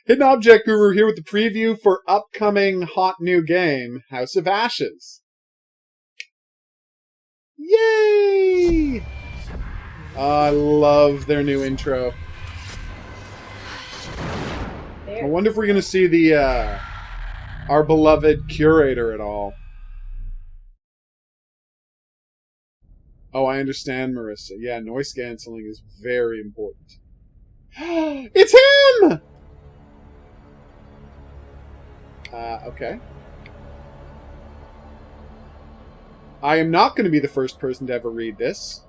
Hidden Object Guru here with the preview for upcoming hot new game, House of Ashes. Yay! I love their new intro. I wonder if we're going to see the our beloved Curator at all. Oh, I understand, Marissa. Yeah, noise cancelling is very important. It's him! Okay. I am not going to be the first person to ever read this.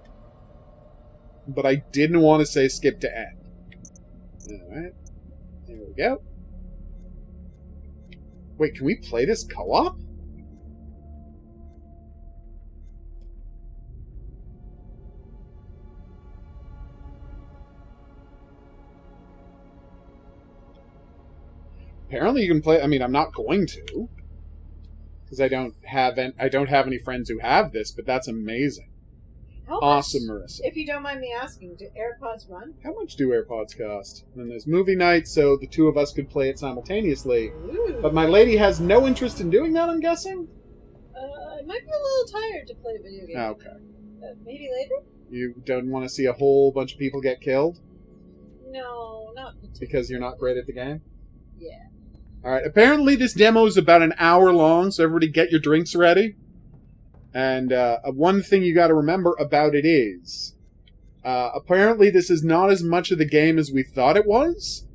But I didn't want to say skip to end. Alright. There we go. Wait, can we play this co-op? Apparently you can play... I mean, I'm not going to. Because I don't have any friends who have this, but that's amazing. How awesome, much, Marissa. if you don't mind me asking, do AirPods run? How much do AirPods cost? And then there's movie night, so the two of us could play it simultaneously. Ooh. But my lady has no interest in doing that, I'm guessing? I might be a little tired to play a video game. Okay. Maybe later? You don't want to see a whole bunch of people get killed? No, not particularly. Because you're not great at the game? Yeah. Alright, apparently this demo is about an hour long, so everybody get your drinks ready. And one thing you got to remember about it is, apparently this is not as much of the game as we thought it was.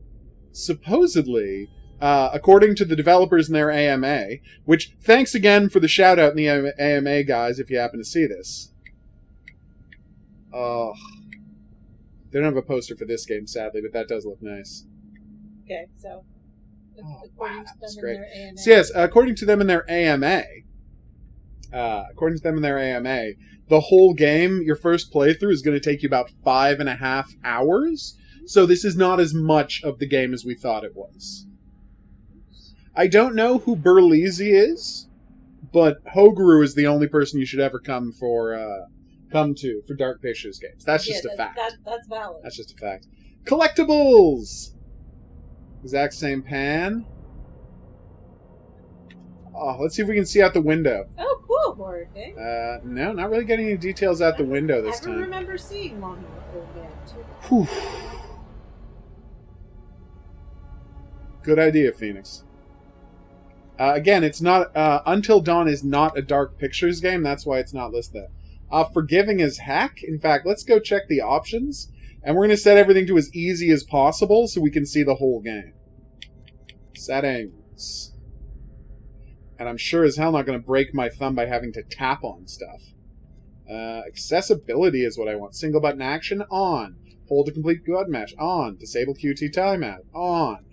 Supposedly, according to the developers in their AMA, which, thanks again for the shout out in the AMA, guys, if you happen to see this. Oh, they don't have a poster for this game, sadly, but that does look nice. Okay, so... Oh, according wow, to them that's in great. their AMA. So yes, according to them in their AMA, the whole game, your first playthrough, is going to take you about 5.5 hours. So this is not as much of the game as we thought it was. I don't know who Burleezy is, but Hoguru is the only person you should ever come to for Dark Pictures games. That's just a fact. That's valid. That's just a fact. Collectibles! Exact same pan. Oh, let's see if we can see out the window. Oh, cool, horror thing. No, not really getting any details out the window this time. I remember seeing Long Man too. Whew. Good idea, Phoenix. Again, it's not... Until Dawn is not a Dark Pictures game, that's why it's not listed. Forgiving as heck. In fact, let's go check the options. And we're going to set everything to as easy as possible so we can see the whole game. Settings. And I'm sure as hell not going to break my thumb by having to tap on stuff. Accessibility is what I want. Single button action, on. Hold to complete good match, on. Disable QT timeout, on.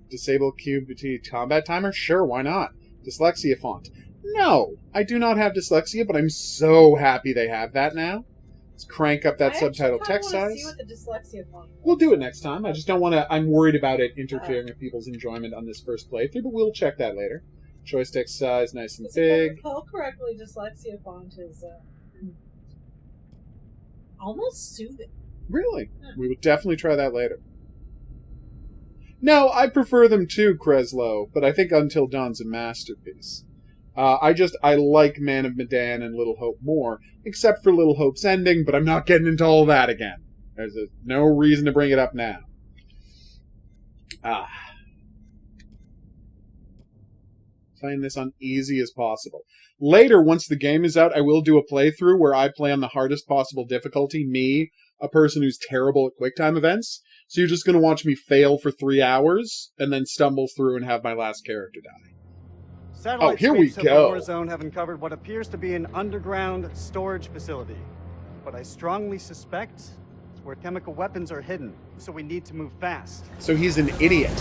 Disable QT combat timer, sure, why not? Dyslexia font. No, I do not have dyslexia, but I'm so happy they have that now. Let's crank up that subtitle text size. See what the dyslexia font is. We'll do it next time. I just don't want to... I'm worried about it interfering with people's enjoyment on this first playthrough, but we'll check that later. Choice text size, nice and big. If I recall correctly, dyslexia font is almost soothing. Really? Yeah. We would definitely try that later. No, I prefer them too, Kreslow, but I think Until Dawn's a masterpiece. I like Man of Medan and Little Hope more, except for Little Hope's ending, but I'm not getting into all that again. There's no reason to bring it up now. Playing this on easy as possible. Later, once the game is out, I will do a playthrough where I play on the hardest possible difficulty, me, a person who's terrible at QuickTime events. So you're just going to watch me fail for 3 hours, and then stumble through and have my last character die. Satellite here we sweeps of the go. war zone have uncovered what appears to be an underground storage facility. But I strongly suspect it's where chemical weapons are hidden, so we need to move fast. So he's an idiot.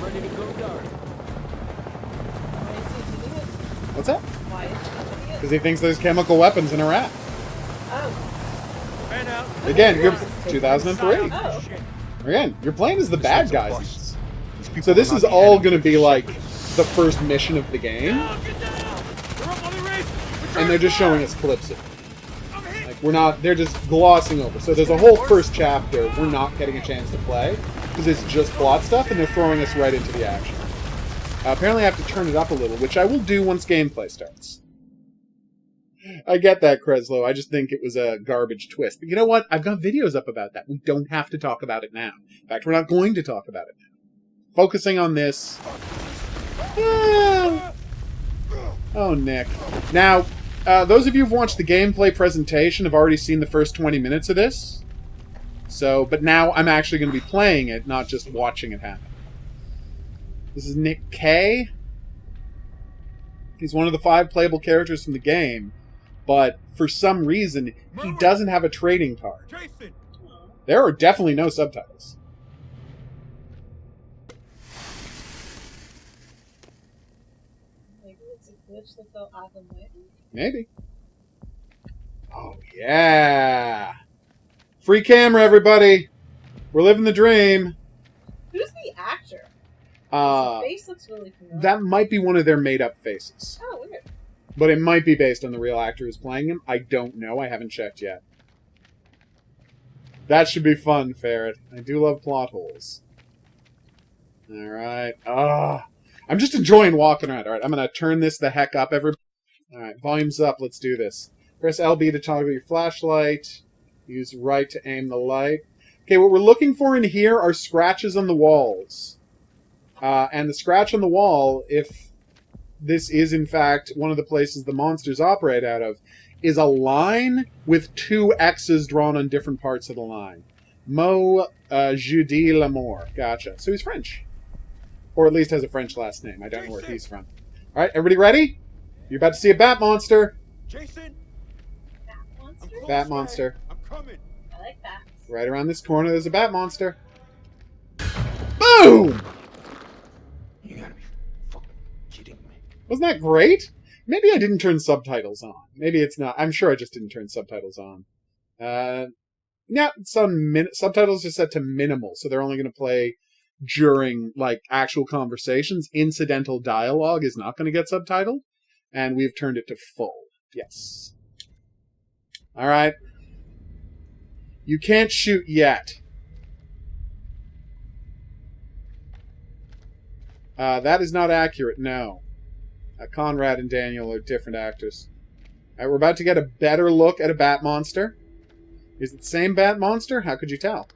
Ready to go dark. Why is he an idiot? What's that? Why is he an idiot? Because he thinks there's chemical weapons in Iraq. Oh. Man out. Again, you're 2003. Oh. Again, you're playing as the bad guys. So this is all going to be like the first mission of the game. And they're just showing us clips of it. Like, they're just glossing over. So there's a whole first chapter we're not getting a chance to play. because it's just plot stuff, and they're throwing us right into the action. Apparently I have to turn it up a little, which I will do once gameplay starts. I get that, Kreslow. I just think it was a garbage twist. But you know what? I've got videos up about that. We don't have to talk about it now. In fact, we're not going to talk about it now. Focusing on this. Ah. Oh, Nick. Now, those of you who've watched the gameplay presentation have already seen the first 20 minutes of this. So, but now I'm actually going to be playing it, not just watching it happen. This is Nick K. He's one of the 5 playable characters from the game, but for some reason, he doesn't have a trading card. There are definitely no subtitles. Maybe it's a glitch that they'll add them later? Maybe. Oh, yeah! Free camera, everybody! We're living the dream. Who's the actor? His face looks really familiar. That might be one of their made-up faces. Oh, weird. But it might be based on the real actor who's playing him. I don't know. I haven't checked yet. That should be fun, Ferret. I do love plot holes. Alright. I'm just enjoying walking around. Alright, I'm going to turn this the heck up, everybody. Alright, volume's up. Let's do this. Press LB to toggle your flashlight. Use right to aim the light. Okay, what we're looking for in here are scratches on the walls. And the scratch on the wall, if this is in fact one of the places the monsters operate out of, is a line with 2 X's drawn on different parts of the line. Mo Jeudi Lamour. Gotcha. So he's French. Or at least has a French last name. I don't know where he's from. Alright, everybody ready? You're about to see a bat monster. Jason! Bat monster? Bat monster. I'm coming. I like bats. Right around this corner, there's a bat monster. Boom! You gotta be fucking kidding me. Wasn't that great? Maybe I didn't turn subtitles on. Maybe it's not. I'm sure I just didn't turn subtitles on. Yeah, subtitles are set to minimal, so they're only going to play during, like, actual conversations. Incidental dialogue is not going to get subtitled, and we've turned it to full. Yes. Alright. You can't shoot yet. That is not accurate, no. Conrad and Daniel are different actors. Alright, we're about to get a better look at a bat monster. Is it the same bat monster? How could you tell?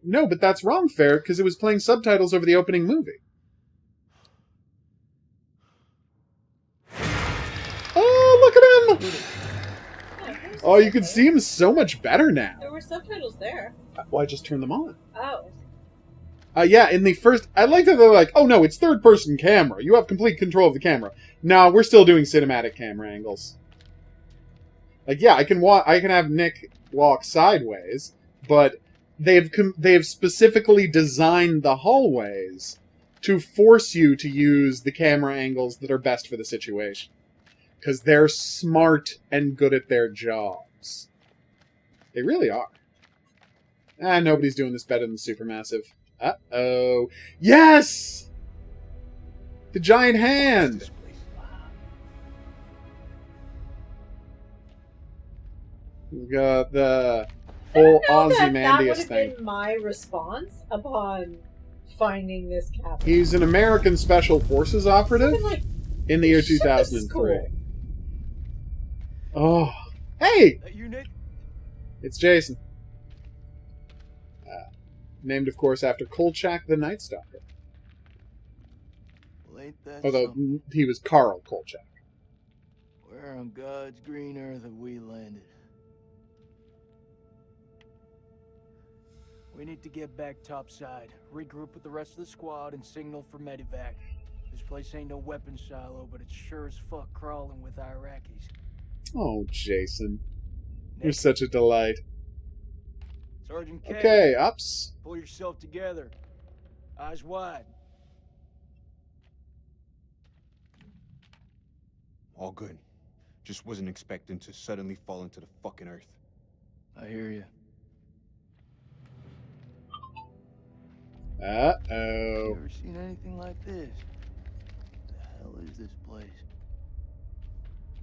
No, but that's wrong, Ferret, because it was playing subtitles over the opening movie. Oh, look at him! Oh, you can see him so much better now. There were subtitles there. Well, I just turned them on. Oh. Yeah, in the first... I like that they're like, oh no, it's third-person camera. You have complete control of the camera. No, we're still doing cinematic camera angles. Like, yeah, I can have Nick walk sideways, but they've specifically designed the hallways to force you to use the camera angles that are best for the situation. Because they're smart and good at their jobs. They really are. Nobody's doing this better than Supermassive. Uh-oh. Yes! The giant hand! We got the whole Ozymandias thing. That would have been my response upon finding this cabin. He's an American Special Forces operative in the year 2003. Cool. Oh. Hey! You, Nick? It's Jason. Named, of course, after Kolchak the Night Stalker. Well, ain't that Although something? he was Carl Kolchak. Where on God's green earth have we landed? We need to get back topside, regroup with the rest of the squad, and signal for medevac. This place ain't no weapons silo, but it's sure as fuck crawling with Iraqis. Oh, Jason. Nick, You're such a delight. Sergeant K. Okay, ups. Pull yourself together. Eyes wide. All good. Just wasn't expecting to suddenly fall into the fucking earth. I hear you. Uh-oh. You ever seen anything like this? The hell is this place?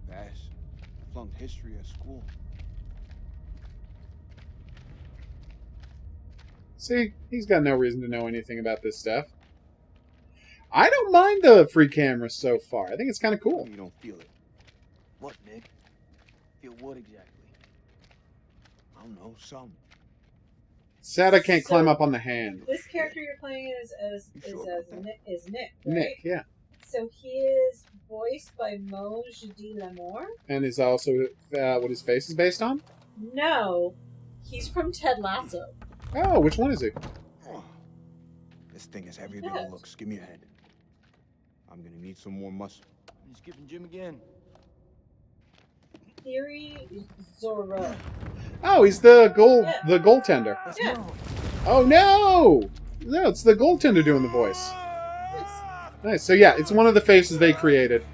Vast. I flunked history at school. See, he's got no reason to know anything about this stuff. I don't mind the free cameras so far. I think it's kind of cool. You don't feel it. What, Nick? Feel what exactly? I don't know, some. Sad I can't So- climb up on the hand. This character you're playing is Nick, right? Nick, yeah. So he is voiced by Monge de l'Amour. And is also what his face is based on? No, he's from Ted Lasso. Oh, which one is he? This thing is heavier than it looks. Give me a hand. I'm gonna need some more muscle. He's giving Jim again. Theory Zorro. Oh, he's the goaltender. That's Yeah. Merle. Oh no! No, it's the goaltender doing the voice. Nice. So yeah, it's one of the faces they created.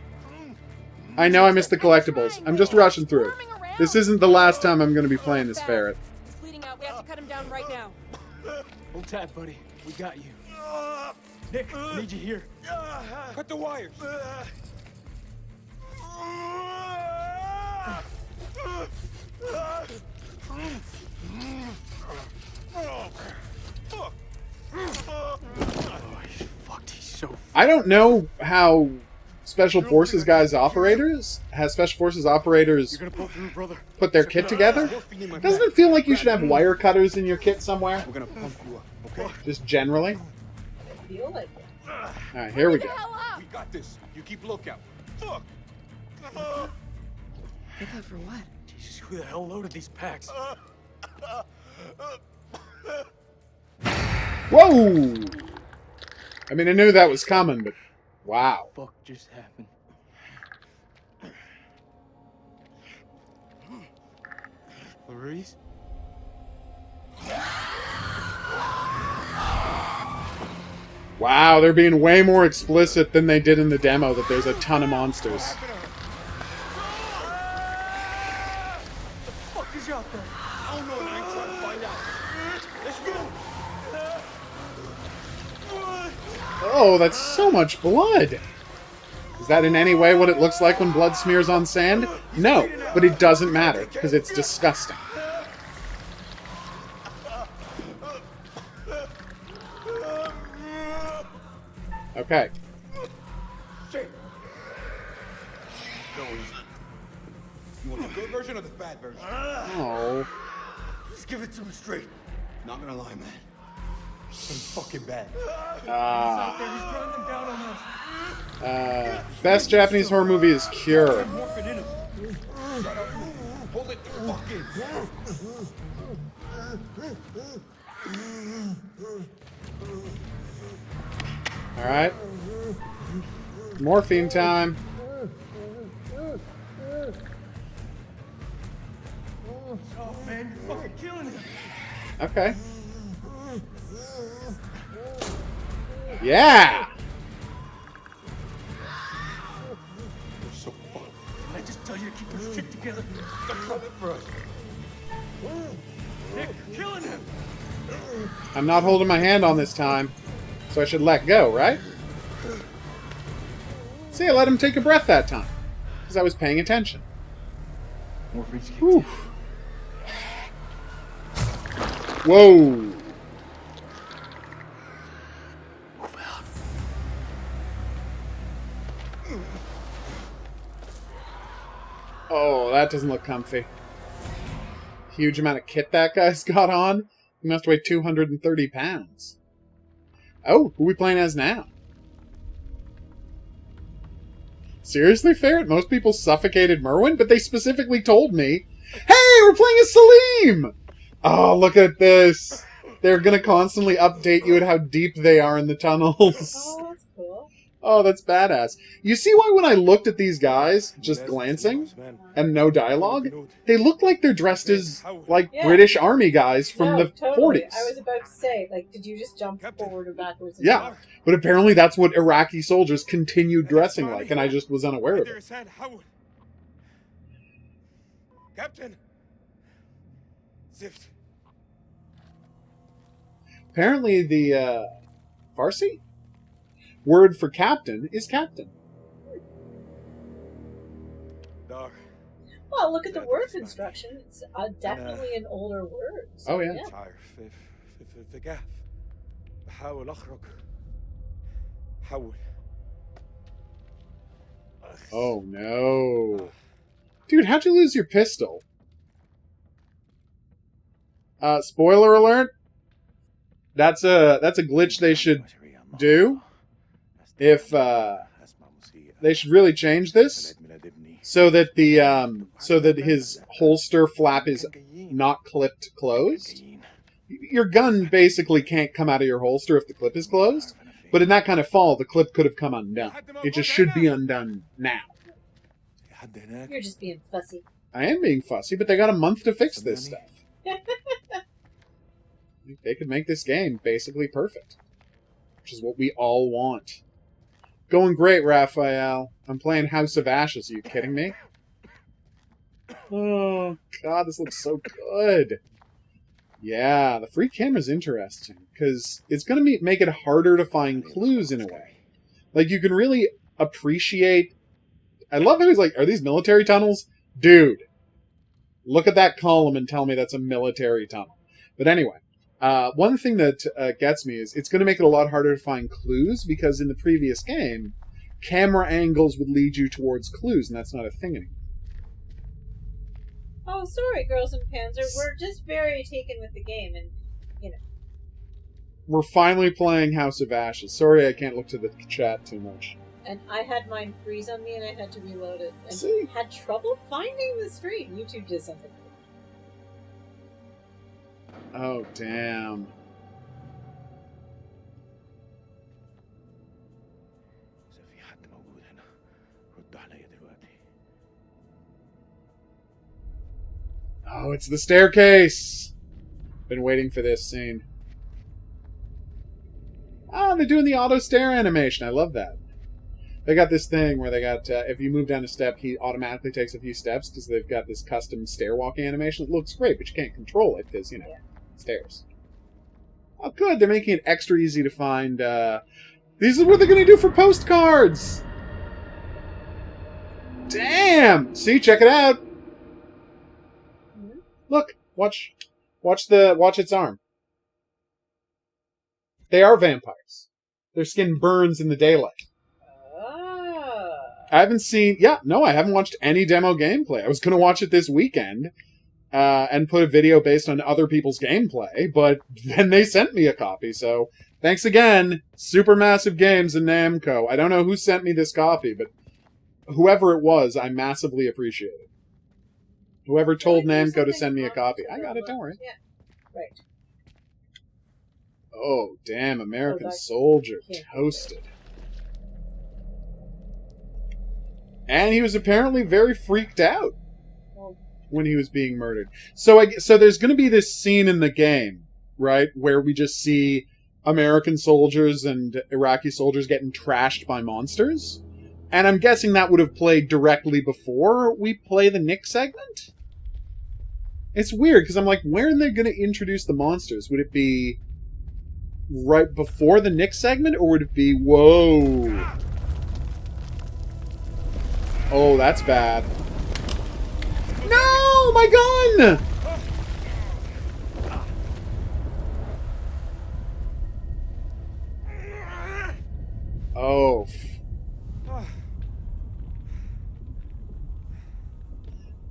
I know I missed the collectibles. I'm just rushing through. This isn't the last time I'm going to be playing this ferret. He's bleeding out. We have to cut him down right now. Hold tight, buddy. We got you. Nick, I need you here. Cut the wires. Oh, he's fucked. He's so. I don't know how Special Forces guys operators You're gonna pull through, brother. put their kit together. Doesn't it feel like you should have wire cutters in your kit somewhere? We're gonna pump you up, okay? Just generally. I feel like it. All right, here we go. We got this. You keep lookout. Fuck. Look out for what? Jesus, who the hell loaded these packs? Whoa! I mean, I knew that was coming, but wow. Fuck just happened. Clarice? Wow, they're being way more explicit than they did in the demo that there's a ton of monsters. Fuck is out there? I don't know, and I ain't trying to find out. Let's go. Oh, that's so much blood! Is that in any way what it looks like when blood smears on sand? No, but it doesn't matter, because it's disgusting. Okay. Shit. Go easy. You want the good version or the bad version? Oh. Just give it to me straight. Not gonna lie, man. It's fucking bad. Ah. He's running them down on us. Best Japanese horror movie is Cure. Morphing in him. Shut up. Hold it the fuck in. Alright. Morphine time. Oh, man, you're fucking killing him. Okay. Yeah! You're so fucked. Didn't I just tell you to keep your shit together? They're coming for us. Nick, you're killing him. I'm not holding my hand on this time, so I should let go, right? See, I let him take a breath that time, because I was paying attention. Morphine's kicked Whew. in. Whoa! Move out. Oh, that doesn't look comfy. Huge amount of kit that guy's got on. He must weigh 230 pounds. Oh, who are we playing as now? Seriously, Ferret? Most people suffocated Merwin, but they specifically told me, hey, we're playing as Salim! Oh, look at this. They're going to constantly update you at how deep they are in the tunnels. Oh, that's cool. Oh, that's badass. You see why when I looked at these guys, just glancing, and no dialogue, they look like they're dressed as, like, Yeah. British army guys from No, the totally. 40s. I was about to say, like, did you just jump forward or backwards? Yeah, but apparently that's what Iraqi soldiers continued dressing like, and I just was unaware of it. Captain. Zift. Apparently the, Farsi word for captain is captain. Dog. Well, look at the word construction. It's definitely an older word. So, Oh, yeah. Tire, fifth, في كهف بحاول أخرج حول. Oh no. Dude, how'd you lose your pistol? Spoiler alert. That's a glitch they should do. If they should really change this so that his holster flap is not clipped closed. Your gun basically can't come out of your holster if the clip is closed, but in that kind of fall, the clip could have come undone. It just should be undone now. You're just being fussy. I am being fussy, but they got a month to fix this stuff. They could make this game basically perfect, which is what we all want. Going great, Raphael. I'm playing House of Ashes. Are you kidding me? Oh, God, this looks so good. Yeah, the free camera's interesting, because it's going to make it harder to find clues in a way. Like, you can really appreciate... I love how he's like, are these military tunnels? Dude, look at that column and tell me that's a military tunnel. But anyway, one thing that gets me is it's going to make it a lot harder to find clues, because in the previous game, camera angles would lead you towards clues, and that's not a thing anymore. Oh, sorry, girls and Panzer. We're just very taken with the game, and, you know. We're finally playing House of Ashes. Sorry I can't look to the chat too much. And I had mine freeze on me, and I had to reload it. And See? had trouble finding the stream. YouTube did something. Oh, damn. Oh, it's the staircase! Been waiting for this scene. Oh, they're doing the auto stair animation. I love that. They got this thing where they got, if you move down a step, he automatically takes a few steps because they've got this custom stairwalking animation. It looks great, but you can't control it because, you know, stairs. Oh, good. They're making it extra easy to find. These are what they're going to do for postcards! Damn! See, check it out! Look, watch its arm. They are vampires. Their skin burns in the daylight. Ah. I haven't seen... Yeah, no, I haven't watched any demo gameplay. I was going to watch it this weekend and put a video based on other people's gameplay, but then they sent me a copy, so thanks again, Supermassive Games and Namco. I don't know who sent me this copy, but whoever it was, I massively appreciate it. Whoever told Namco to send me a copy. I got it, don't worry. Yeah, right. Oh, damn, American Soldier. Toasted. And he was apparently very freaked out when he was being murdered. So there's going to be this scene in the game, right, where we just see American soldiers and Iraqi soldiers getting trashed by monsters. And I'm guessing that would have played directly before we play the Nick segment? It's weird, because I'm like, where are they going to introduce the monsters? Would it be right before the Nick segment, or would it be... Whoa! Oh, that's bad. No! My gun! Oh.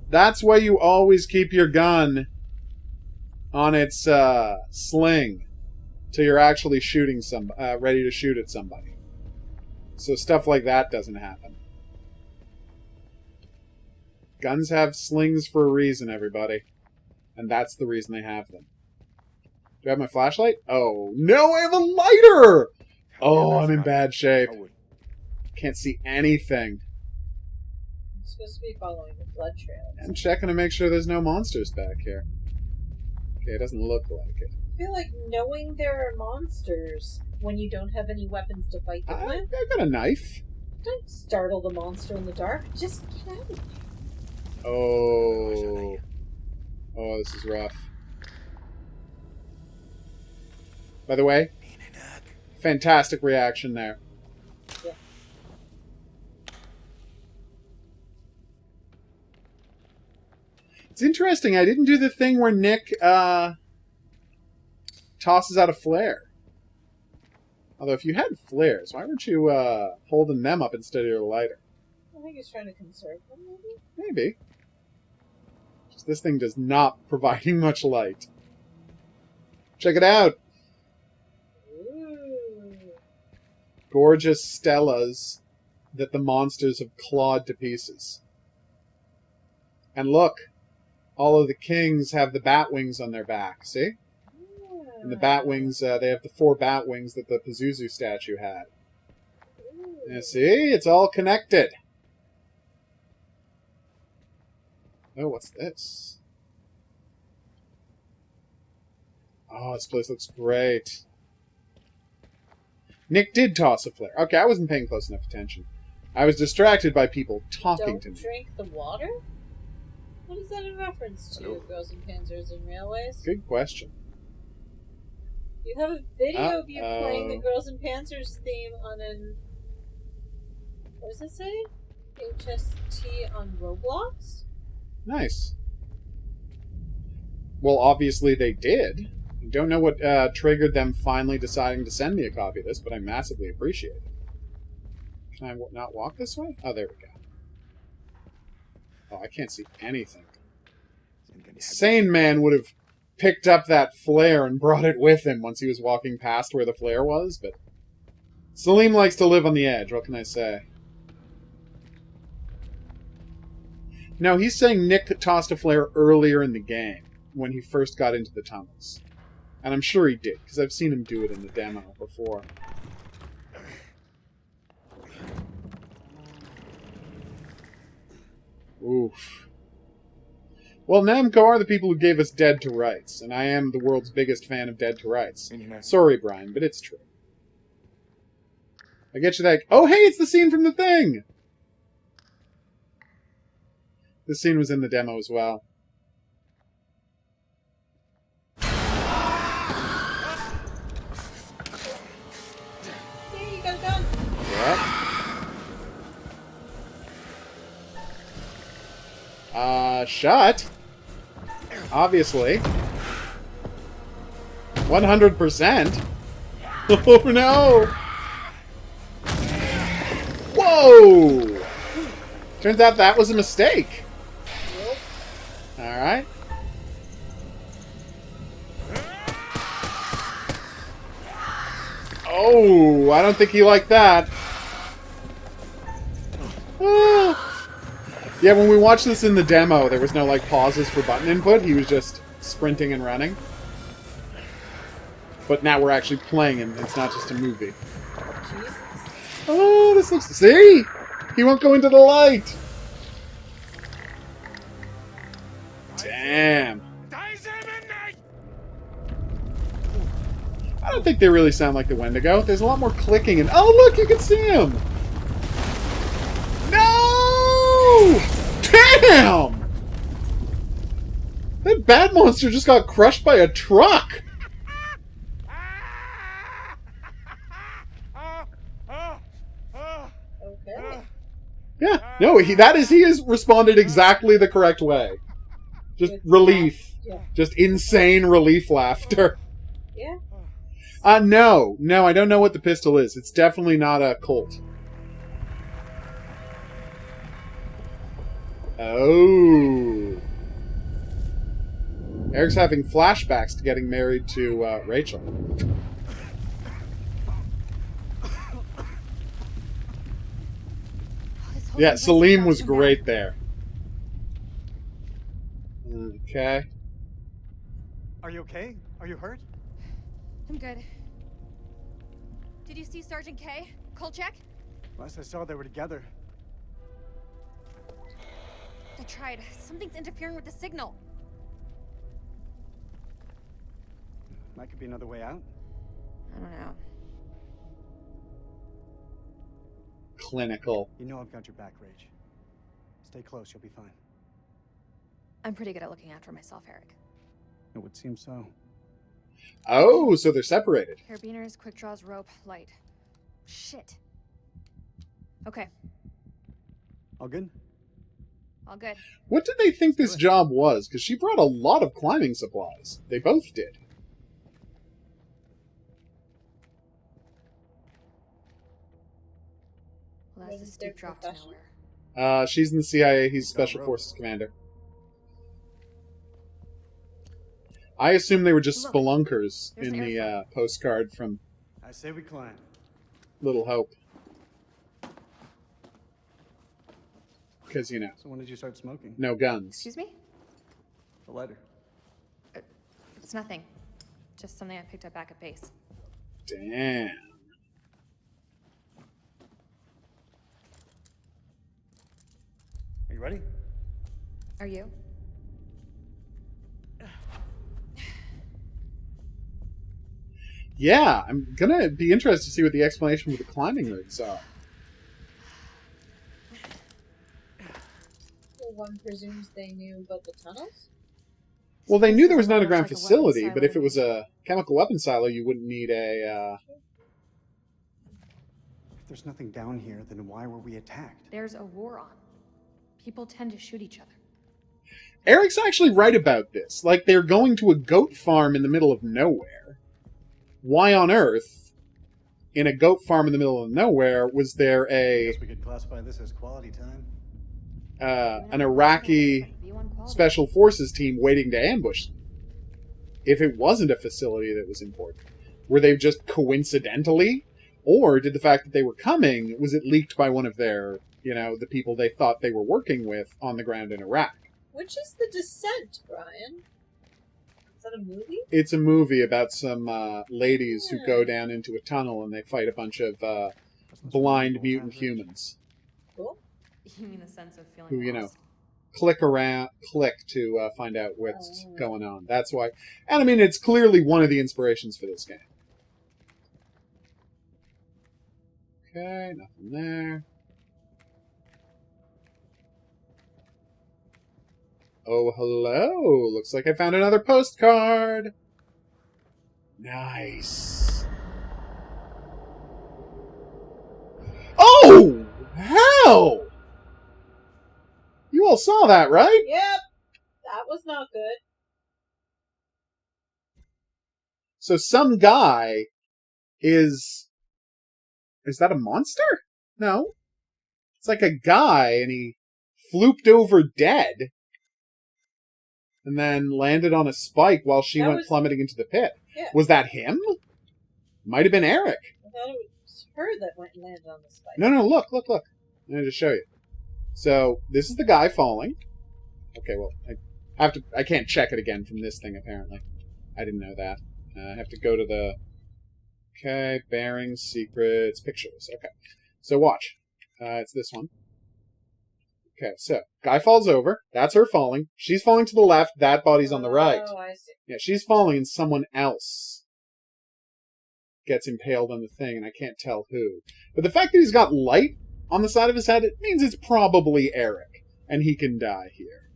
That's why you always keep your gun on its sling till you're actually shooting ready to shoot at somebody. So stuff like that doesn't happen. Guns have slings for a reason, everybody. And that's the reason they have them. Do I have my flashlight? Oh, no, I have a lighter! Oh, I'm in bad shape. Can't see anything. I'm supposed to be following the blood trail. I'm checking to make sure there's no monsters back here. Okay, it doesn't look like it. I feel like knowing there are monsters when you don't have any weapons to fight them with. I got a knife. Don't startle the monster in the dark. Just get out of here. Oh. Oh, this is rough. By the way, fantastic reaction there. Yeah. It's interesting. I didn't do the thing where Nick tosses out a flare. Although, if you had flares, why weren't you holding them up instead of your lighter? I think he's trying to conserve them, maybe? Maybe. Just this thing does not providing much light. Check it out! Ooh. Gorgeous stelas that the monsters have clawed to pieces. And look! All of the kings have the bat wings on their back, see? And the bat wings, they have the 4 bat wings that the Pazuzu statue had. You see? It's all connected. Oh, what's this? Oh, this place looks great. Nick did toss a flare. Okay, I wasn't paying close enough attention. I was distracted by people talking to me. Don't drink the water? What is that in reference to, Girls and Panzers and Railways? Good question. You have a video of you playing the Girls and Panzers theme on an... What does it say? HST on Roblox? Nice. Well, obviously they did. I don't know what triggered them finally deciding to send me a copy of this, but I massively appreciate it. Can I not walk this way? Oh, there we go. Oh, I can't see anything. Sane man would have picked up that flare and brought it with him once he was walking past where the flare was, but Salim likes to live on the edge, what can I say? No, he's saying Nick tossed a flare earlier in the game, when he first got into the tunnels. And I'm sure he did, because I've seen him do it in the demo before. Oof. Well, Namco are the people who gave us Dead to Rights, and I am the world's biggest fan of Dead to Rights. Sorry, Brian, but it's true. I get you that... Oh, hey, it's the scene from the thing! This scene was in the demo as well. Yeah, you got it done. Yep. Shut. Obviously. 100%. Oh no! Whoa! Turns out that was a mistake. Alright. Oh, I don't think he liked that. Ah. Yeah, when we watched this in the demo, there was no, like, pauses for button input. He was just sprinting and running. But now we're actually playing him. It's not just a movie. Jesus. Oh, this looks... See? He won't go into the light. Damn. I don't think they really sound like the Wendigo. There's a lot more clicking and... Oh, look! You can see him! No! Damn! That bat monster just got crushed by a truck! Okay. Yeah, no, he has responded exactly the correct way. Just relief. Yeah. Just insane relief laughter. Yeah. No, I don't know what the pistol is. It's definitely not a Colt. Oh. Eric's having flashbacks to getting married to Rachel. Yeah, Salim was great there. Okay. Are you okay? Are you hurt? I'm good. Did you see Sergeant K? Kolchak? Last I saw, they were together. I tried. Something's interfering with the signal. That could be another way out. I don't know. Clinical. You know I've got your back, Rach. Stay close, you'll be fine. I'm pretty good at looking after myself, Eric. It would seem so. Oh, so they're separated. Carabiners, quick draws, rope, light. Shit. Okay, All good? all good. What did they think this job was? Because she brought a lot of climbing supplies. They both did. who What has the is their steep drop to profession? nowhere. She's in the CIA. He's Special Forces Commander. I assume they were just Look, spelunkers there's in an the airfield. postcard from I say we climb. Little Hope. Because, you know, So when did you start smoking? no guns. Excuse me? The lighter. It's nothing. Just something I picked up back at base. Damn. Are you ready? Are you? Yeah, I'm gonna be interested to see what the explanation for the climbing rigs are. Well, one presumes they knew about the tunnels? Well, they knew there was an Looks underground like a weapons facility, silo but if to it was me. a chemical weapons silo, you wouldn't need a, If there's nothing down here, then why were we attacked? There's a war on. People tend to shoot each other. Eric's actually right about this. Like, they're going to a goat farm in the middle of nowhere. Why on earth, in a goat farm in the middle of nowhere, was there I guess we could classify this as quality time. an Iraqi Special Forces team waiting to ambush them? If it wasn't a facility that was important, were they just coincidentally? Or did the fact that they were coming, was it leaked by one of their, you know, the people they thought they were working with on the ground in Iraq? Which is The Descent, Brian? Is that a movie? It's a movie about some ladies who go down into a tunnel and they fight a bunch of blind mutant humans Cool. You mean the sense of feeling who, you know, lost? click to find out what's going on. That's why. And I mean, it's clearly one of the inspirations for this game. Okay, nothing there. Oh, hello. Looks like I found another postcard. Nice. Oh, hell! You all saw that, right? Yep. That was not good. So some guy is that a monster? No. It's like a guy, and he flooped over dead, and then landed on a spike while she went plummeting into the pit. Yeah. Was that him? Might have been Eric. I thought it was her that went and landed on the spike. No, look. I'm going to just show you. So, this is the guy falling. Okay, well, I can't check it again from this thing, apparently. I didn't know that. I have to go to the... Okay, bearings, secrets, pictures. Okay. So, watch. It's this one. Okay, so, guy falls over. That's her falling. She's falling to the left. That body's on the right. Oh, I see. Yeah, she's falling and someone else gets impaled on the thing, and I can't tell who. But the fact that he's got light on the side of his head, it means it's probably Eric, and he can die here.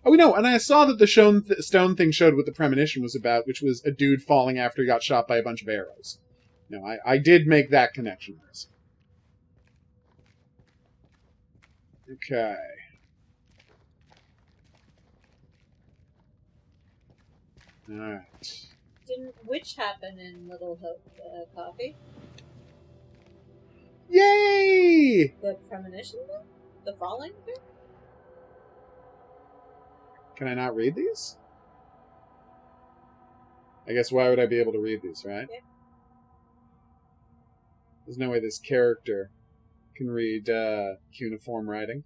Oh, no, and I saw that the stone thing showed what the premonition was about, which was a dude falling after he got shot by a bunch of arrows. No, I did make that connection. Okay. Alright. Didn't which happen in Little Hope Coffee? Yay! The premonition thing? The falling thing? Can I not read these? I guess why would I be able to read these, right? Yeah. There's no way this character can read cuneiform writing.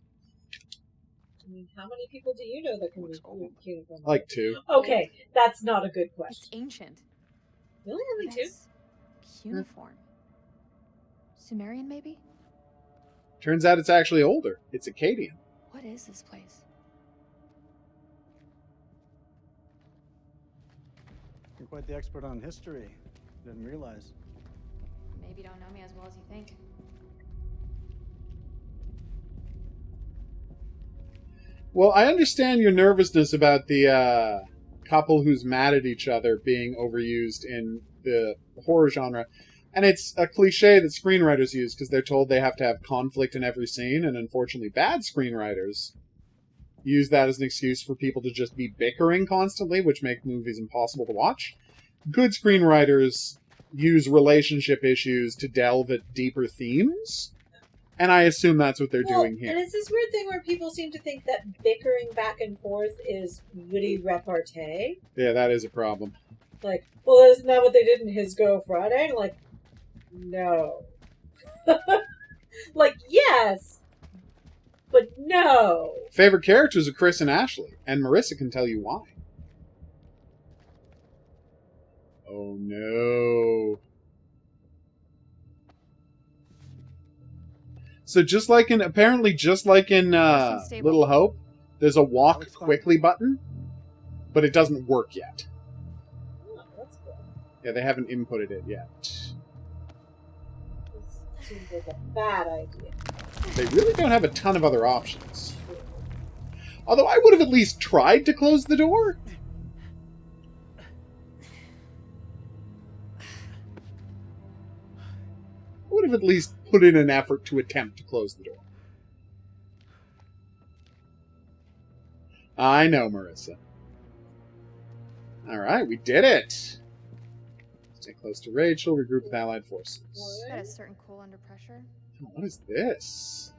I mean, how many people do you know that can read cuneiform? Like 2. Okay, that's not a good It's question. ancient. Really? Only 2? That's cuneiform. Sumerian, maybe? Turns out it's actually older. It's Akkadian. What is this place? You're quite the expert on history. Didn't realize. Maybe you don't know me as well as you think. Well, I understand your nervousness about the couple who's mad at each other being overused in the horror genre. And it's a cliche that screenwriters use because they're told they have to have conflict in every scene, and unfortunately bad screenwriters use that as an excuse for people to just be bickering constantly, which make movies impossible to watch. Good screenwriters use relationship issues to delve at deeper themes. And I assume that's what they're doing here. And it's this weird thing where people seem to think that bickering back and forth is witty repartee. Yeah, that is a problem. Like, well, isn't that what they did in His Go Friday? And like, no. Like, yes, but no. Favorite characters are Chris and Ashley, and Marissa can tell you why. Oh no. So just like in Little Hope, there's a walk quickly button, but it doesn't work yet. Oh, that's good. Yeah, they haven't inputted it yet. This seems like a bad idea. They really don't have a ton of other options. Although I would have at least tried to close the door. I would have at least put in an effort to attempt to close the door. I know, Marissa. Alright, we did it! Stay close to Rachel, regroup with allied forces. Got a certain cool under pressure. What is this?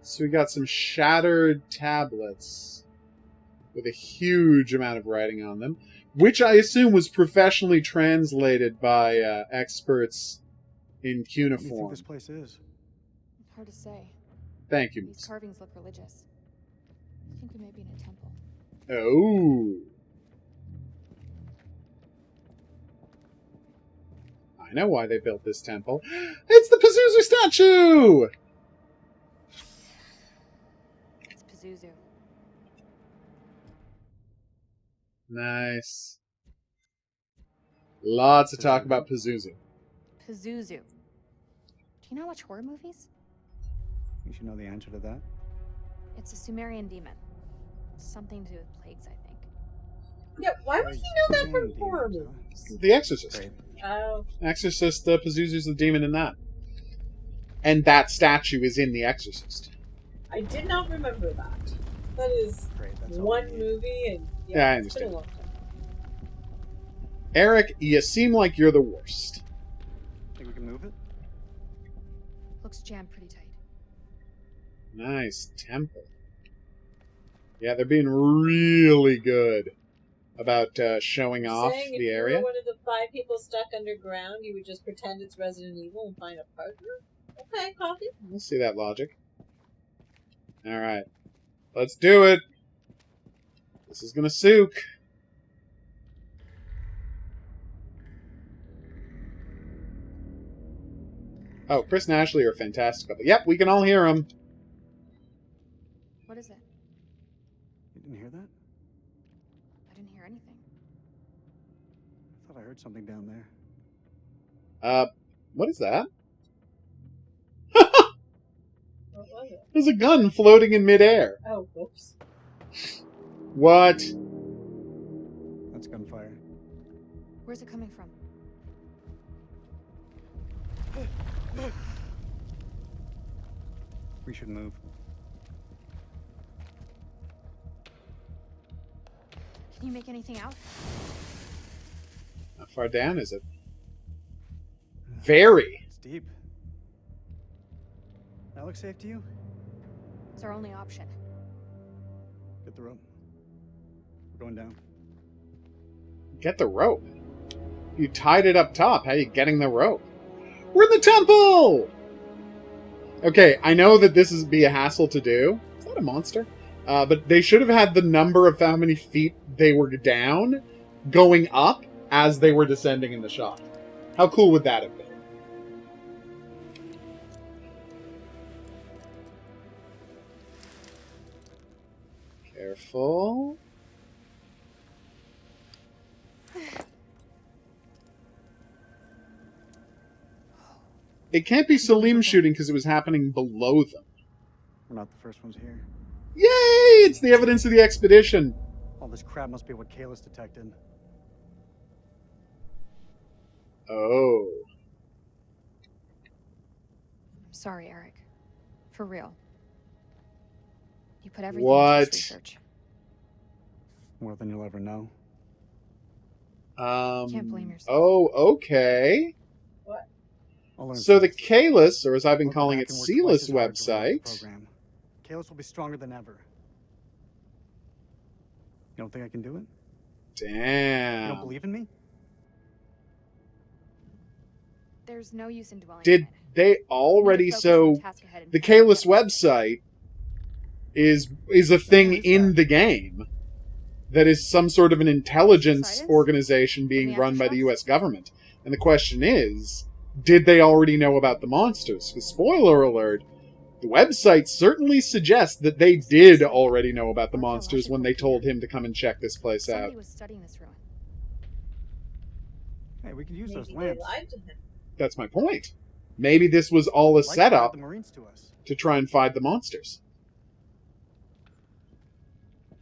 So we got some shattered tablets with a huge amount of writing on them, which I assume was professionally translated by experts in What do you think cuneiform. this place is? Hard to say. Thank you, These Miss. carvings look religious. I think we may be in a temple. Oh. I know why they built this temple. It's the Pazuzu statue! It's Pazuzu. Nice. Lots to talk about Pazuzu. Pazuzu. Do you not watch horror movies? You should know the answer to that. It's a Sumerian demon. Something to do with plagues, I think. Yeah, why would he know that from horror Demons, huh? movies? The Exorcist. Great. Oh, Exorcist, Pazuzu's the demon in that. And that statue is in The Exorcist. I did not remember that. That is Great, that's all one we need. movie, and Yeah, I it's been a understand. long time. Eric, you seem like you're the worst. Think we can move it? Looks jammed pretty tight. Nice temple. Yeah, they're being really good about showing off Saying the if area. you were one of the 5 people stuck underground, you would just pretend it's Resident Evil and find a partner? Okay, coffee. We'll see that logic. Alright. Let's do it. This is gonna soak. Oh, Chris and Ashley are a fantastic couple. Yep, we can all hear them. What is it? You didn't hear that? I didn't hear anything. I thought I heard something down there. What is that? What was it? There's a gun floating in midair. Oh, whoops. What? That's gunfire. Where's it coming from? We should move. Can you make anything out? How far down is it? Very. It's deep. That looks safe to you? It's our only option. Get the rope. We're going down. Get the rope. You tied it up top. How are you getting the rope? We're in the temple! Okay, I know that this is be a hassle to do. Is that a monster? But they should have had the number of how many feet they were down going up as they were descending in the shot. How cool would that have been? Careful. It can't be Salim shooting because it was happening below them. We're not the first ones here. Yay! It's the evidence of the expedition. All this crap must be what Kayla's detected. Oh. I'm sorry, Eric. For real. You put everything into What? this research. More than you'll ever know. Can't blame yourself. Oh, okay. What? I'll learn So the fast. Kalis, or as I've been We'll go calling back it, and work Sealess twice as hard to reload the website. program. Kalis will be stronger than ever. You don't think I can do it? You don't Damn. believe in me? There's no use in dwelling Did on it. they already? Need to focus on So the task ahead and the find Kalis what- website is a thing is in that? the game that is some sort of an intelligence Silence? organization In being the run by the aftershocks? U.S. government. And the question is, did they already know about the monsters? Because spoiler alert, the website certainly suggests that they did already know about the monsters when they told him to come and check this place out. Somebody was studying this ruin. Hey, we could use those Maybe they lamps. lied to him. That's my point. Maybe this was all a Lights brought setup the Marines to us. to try and find the monsters.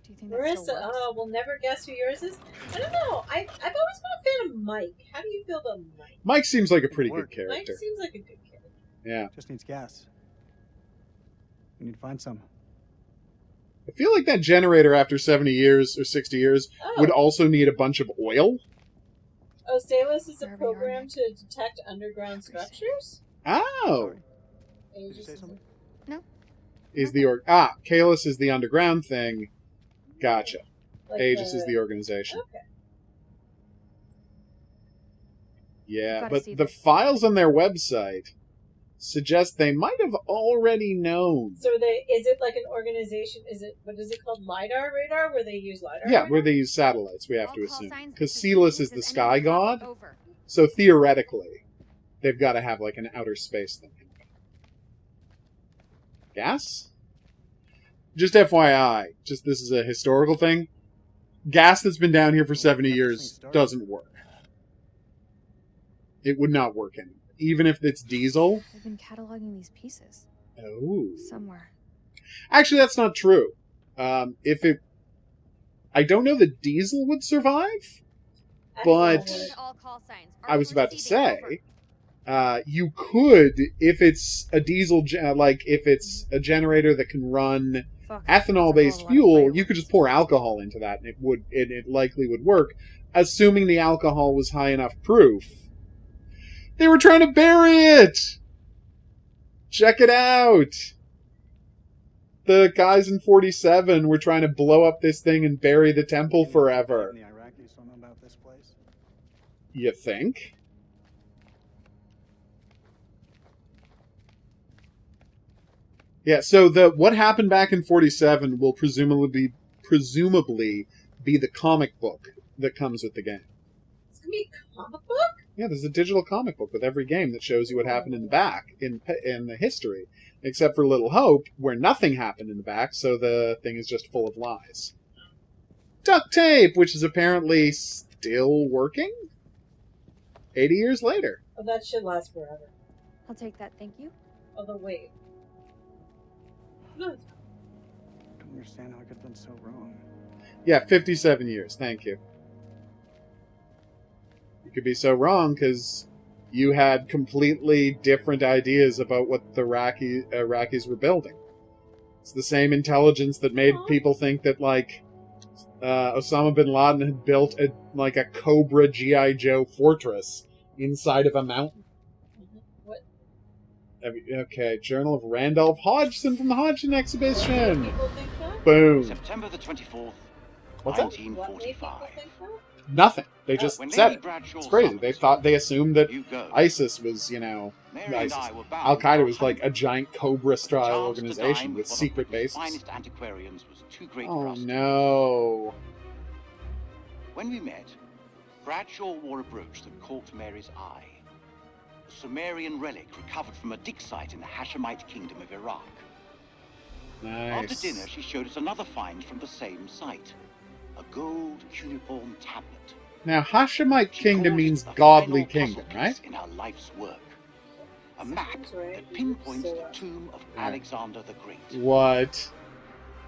Do you think that still Marissa, works? we'll never guess who yours is. I don't know. I've always been a fan of Mike. How do you feel about Mike? Mike seems like a pretty Work. good Mike character. seems like a good character. Yeah. Just needs gas. We need to find some. I feel like that generator after 70 years or 60 years Oh, would also need a bunch of oil. oh, Salus is a Wherever you are, program Mike. to detect underground structures. Oh. Sorry. And you Did you say just- something? Is the Kalis is the underground thing. Gotcha. like Aegis is the organization. Okay. Yeah, Gotta but see the this. files on their website suggest they might have already known. So is it like an organization? Is it, what is it called? LiDAR radar, where they use LiDAR? Yeah, radar? where they use satellites, we have All to call assume. signs Because that Celus this is the is sky enemy god, contact over. so theoretically, they've got to have like an outer space thing. Gas? Just FYI, just this is a historical thing. Gas that's been down here for 70 years doesn't work. It would not work anymore. Even if it's diesel. They've been cataloging these pieces Oh. somewhere. Actually, that's not true. I don't know that diesel would survive. But- Listen to all call signs. I was about to Receiving, say, you could, if it's a diesel, if it's a generator that can run over. Fuck, ethanol-based that's a whole lot of fuel, fireworks. you could just pour alcohol into that, and it likely would work, assuming the alcohol was high enough proof. They were trying to bury it. Check it out. The guys in 47 were trying to blow up this thing and bury the temple forever. The Iraqis don't know about this place. You think? Yeah, so what happened back in 47 will presumably be the comic book that comes with the game. It's gonna be a comic book. Yeah, there's a digital comic book with every game that shows you what happened in the back in the history, except for Little Hope, where nothing happened in the back, so the thing is just full of lies. Duct tape, which is apparently still working 80 years later. Oh, that should last forever. I'll take that, thank you. Although, wait. No, I don't understand how I could have been so wrong. Yeah, 57 years. Thank you. You could be so wrong because you had completely different ideas about what the Iraqis were building. It's the same intelligence that made people think that, like, Osama bin Laden had built a Cobra G.I. Joe fortress inside of a mountain. what? Okay, Journal of Randolph Hodgson from the Hodgson Exhibition. People think that? Boom. September the 24th, What's that? What made people 1945. think that? Nothing. They just When said Lady it. Bradshaw It's crazy. summoned They assumed that you go. ISIS was, Mary and ISIS. I were bound Al-Qaeda for was like a 100. giant The Cobra-style chance to organization dine with one of secret Britain's bases. finest antiquarians was too great for Oh us. no. When we met, Bradshaw wore a brooch that caught Mary's eye. A Sumerian relic recovered from a dig site in the Hashemite kingdom of Iraq. After Nice. dinner, she showed us another find from the same site. A gold cuneiform tablet. Now, Hashemite She kingdom called it means the godly final puzzle kingdom, piece right? In her life's work. A map Sounds right. that pinpoints So, the tomb of Yeah. Alexander the Great. What?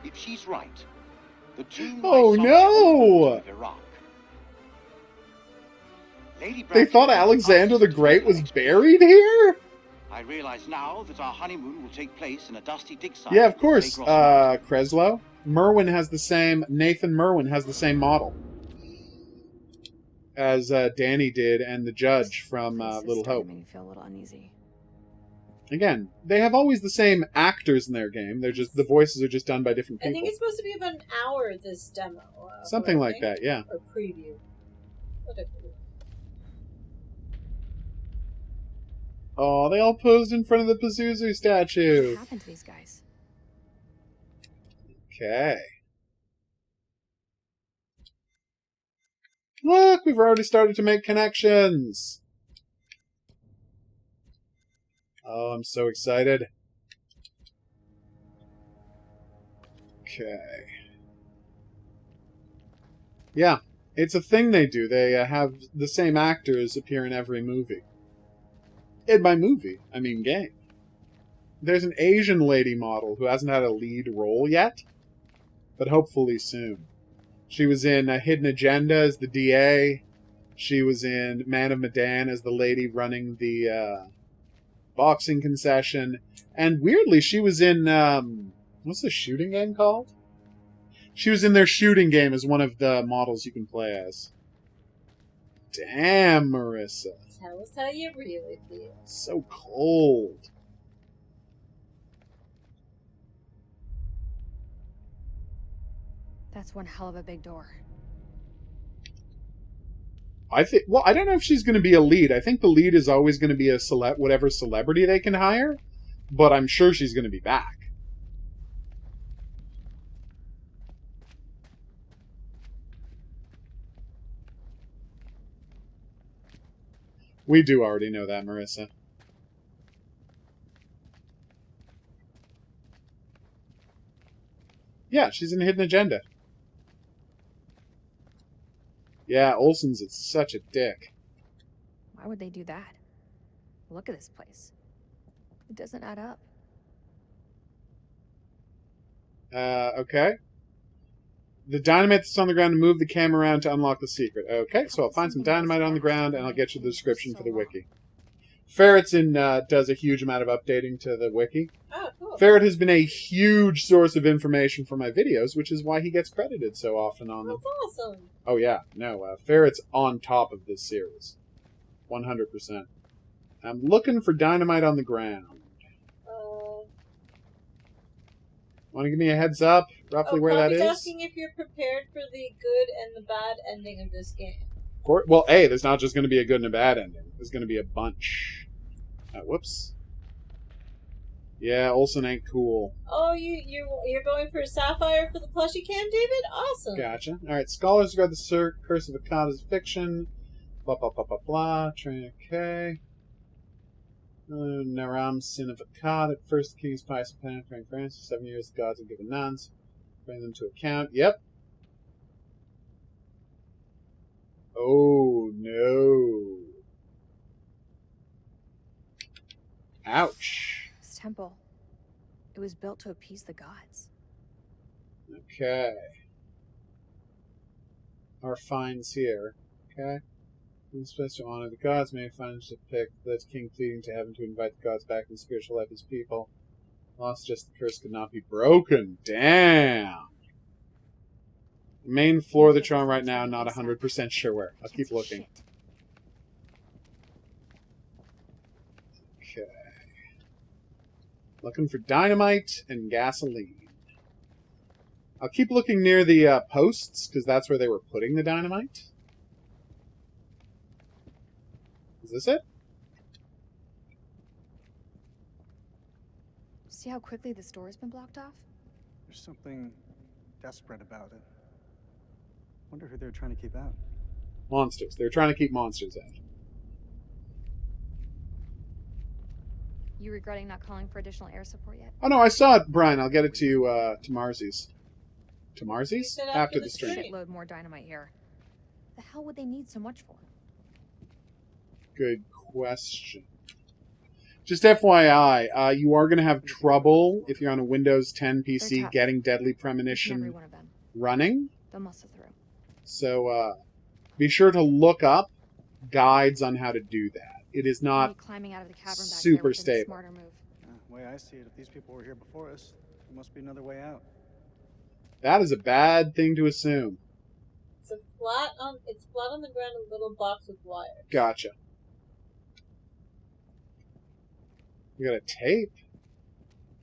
If she's right, the tomb Oh, lies somewhere no! in the kingdom of Iraq. Lady They thought Bradshaw Alexander the asked us to Great make was an expedition. buried here? I realize now that our honeymoon will take place in a dusty dig site. Yeah, of in course. Lagos Mountain. Creslow. Nathan Merwin has the same model as Danny did and the judge from Little Hope. Made me feel a little uneasy. Again, they have always the same actors in their game. They're just the voices are just done by different I people. think it's supposed to be about an hour, this demo. Something like that, yeah. Or preview. Whatever. Oh, they all posed in front of the Pazuzu statue. What happened to these guys? Okay. Look, we've already started to make connections. Oh, I'm so excited. Okay. Yeah, it's a thing they do. They have the same actors appear in every movie. And by movie, I mean game. There's an Asian lady model who hasn't had a lead role yet, but hopefully soon. She was in Hidden Agenda as the DA. She was in Man of Medan as the lady running the boxing concession. And weirdly, she was in... what's the shooting game called? She was in their shooting game as one of the models you can play as. Damn, Marissa. Tell us how you really feel. So cold. That's one hell of a big door. I think. Well, I don't know if she's going to be a lead. I think the lead is always going to be a whatever celebrity they can hire, but I'm sure she's going to be back. We do already know that, Marissa. Yeah, she's in Hidden Agenda. Yeah, Olsen's is such a dick. Why would they do that? Look at this place. It doesn't add up. Okay. The dynamite that's on the ground to move the camera around to unlock the secret. Okay, so I'll find some dynamite on the ground and I'll get you the description for the wiki. Ferret's does a huge amount of updating to the wiki. Oh, cool. Ferret has been a huge source of information for my videos, which is why he gets credited so often on them. That's awesome. Oh yeah, no, Ferret's on top of this series. 100%. I'm looking for dynamite on the ground. Want to give me a heads up, roughly where that is? Asking if you're prepared for the good and the bad ending of this game. Well, A, there's not just going to be a good and a bad ending. There's going to be a bunch. Whoops. Yeah, Olsen ain't cool. Oh, you're going for a sapphire for the plushie cam, David? Awesome. Gotcha. All right, scholars regard the Curse of Akkad as fiction. Blah, blah, blah, blah, blah. Train, okay. Naram, sin of Akkad. At first, the king's pious and penetrating France. For 7 years, the gods have given nuns. Bring them to account. Yep. Oh, no. Ouch. This temple, it was built to appease the gods. Okay. Our finds here. Okay. In supposed to honor the gods, may find to pick the king pleading to heaven to invite the gods back in spiritual life as people. Lost just the curse could not be broken. Damn. The main floor of the charm right now, not 100% sure where. I'll keep looking. Okay. Looking for dynamite and gasoline. I'll keep looking near the posts, because that's where they were putting the dynamite. Is this it? See how quickly this door has been blocked off? There's something desperate about it. Wonder who they're trying to keep out. Monsters. They're trying to keep monsters out. You regretting not calling for additional air support yet? Oh no, I saw it, Brian. I'll get it to you to Marzi's. To Marzi's? You said After the stream. Shitload more dynamite here. The hell would they need so much for? Good question. Just FYI, you are going to have trouble if you're on a Windows 10 PC getting Deadly Premonition running. They'll muscle through. So be sure to look up guides on how to do that. It is not climbing out of the cavern back super there stable. Smarter move. The way I see it, if these people were here before us, there must be another way out. That is a bad thing to assume. It's flat on the ground, a little box with wires. Gotcha. We got a tape.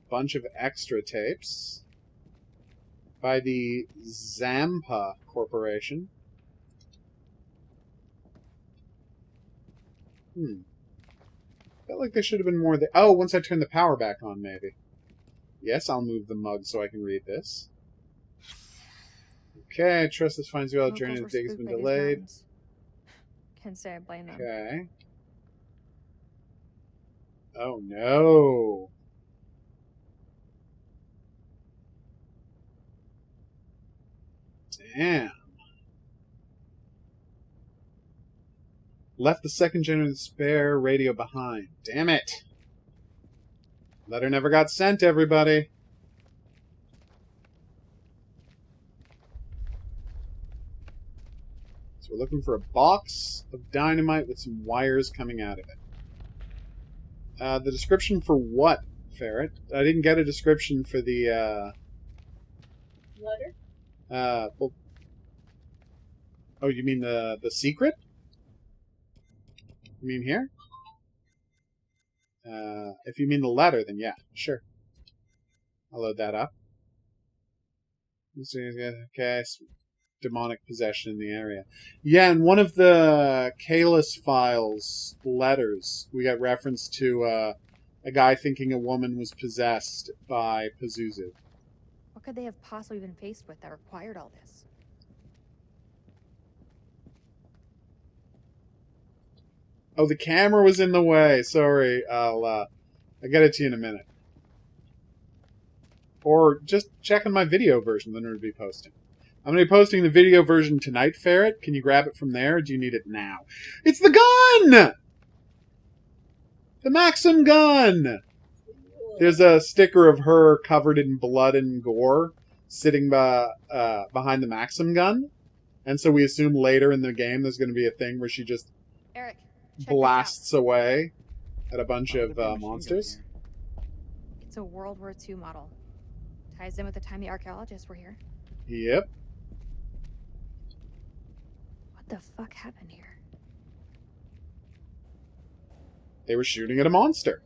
Bunch of extra tapes. By the Zampa Corporation. Felt like there should have been more there. Oh, once I turn the power back on, maybe. Yes, I'll move the mug so I can read this. Okay, trust this finds you out. Journey to the dig has been delayed. Can't say I blame them. Okay. Oh no. Damn. Left the second generator spare radio behind. Damn it. Letter never got sent, everybody. So we're looking for a box of dynamite with some wires coming out of it. The description for what, Ferret? I didn't get a description for the, Letter? well... Oh, you mean the secret? You mean here? If you mean the letter, then yeah, sure. I'll load that up. Okay, demonic possession in the area. Yeah, in one of the Kalis Files letters, we got reference to a guy thinking a woman was possessed by Pazuzu. What could they have possibly been faced with that required all this? Oh, the camera was in the way. Sorry, I'll get it to you in a minute. Or just check on my video version that I'm going to be posting. I'm going to be posting the video version tonight, Ferret. Can you grab it from there, or do you need it now? It's the gun! The Maxim gun! There's a sticker of her covered in blood and gore sitting behind the Maxim gun. And so we assume later in the game there's going to be a thing where she just Eric, blasts away at a bunch of monsters. It's a World War II model. Ties in with the time the archaeologists were here. Yep. What the fuck happened here? They were shooting at a monster.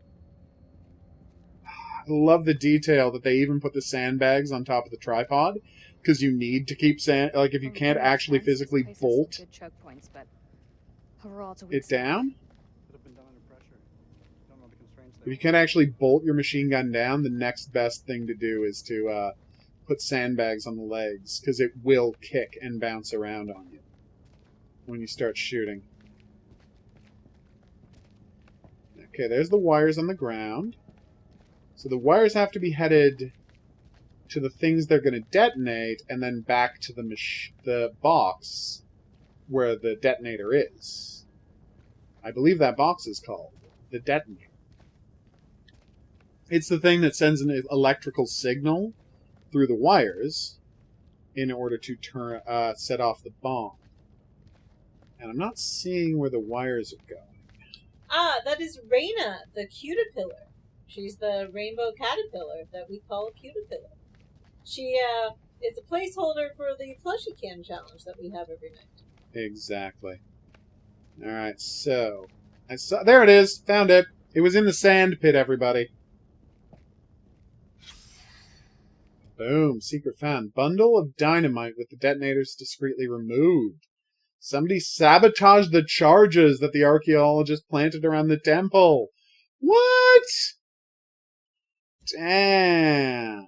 I love the detail that they even put the sandbags on top of the tripod, because you need to keep sand. Like if you can't actually physically bolt good choke points, but overall it's a weak it down, Could have been done under pressure. Don't know the constraints if there. you can't actually bolt your machine gun down, the next best thing to do is to put sandbags on the legs, because it will kick and bounce around on you when you start shooting. Okay, there's the wires on the ground. So the wires have to be headed to the things they're going to detonate, and then back to the box where the detonator is. I believe that box is called the detonator. It's the thing that sends an electrical signal through the wires in order to set off the bomb. And I'm not seeing where the wires are going. Ah, that is Reyna, the Cutapillar. She's the rainbow caterpillar that we call Cutapillar. She is a placeholder for the plushie cam challenge that we have every night. Exactly. Alright, so... there it is! Found it! It was in the sand pit, everybody. Boom. Secret found. Bundle of dynamite with the detonators discreetly removed. Somebody sabotaged the charges that the archaeologist planted around the temple. What? Damn.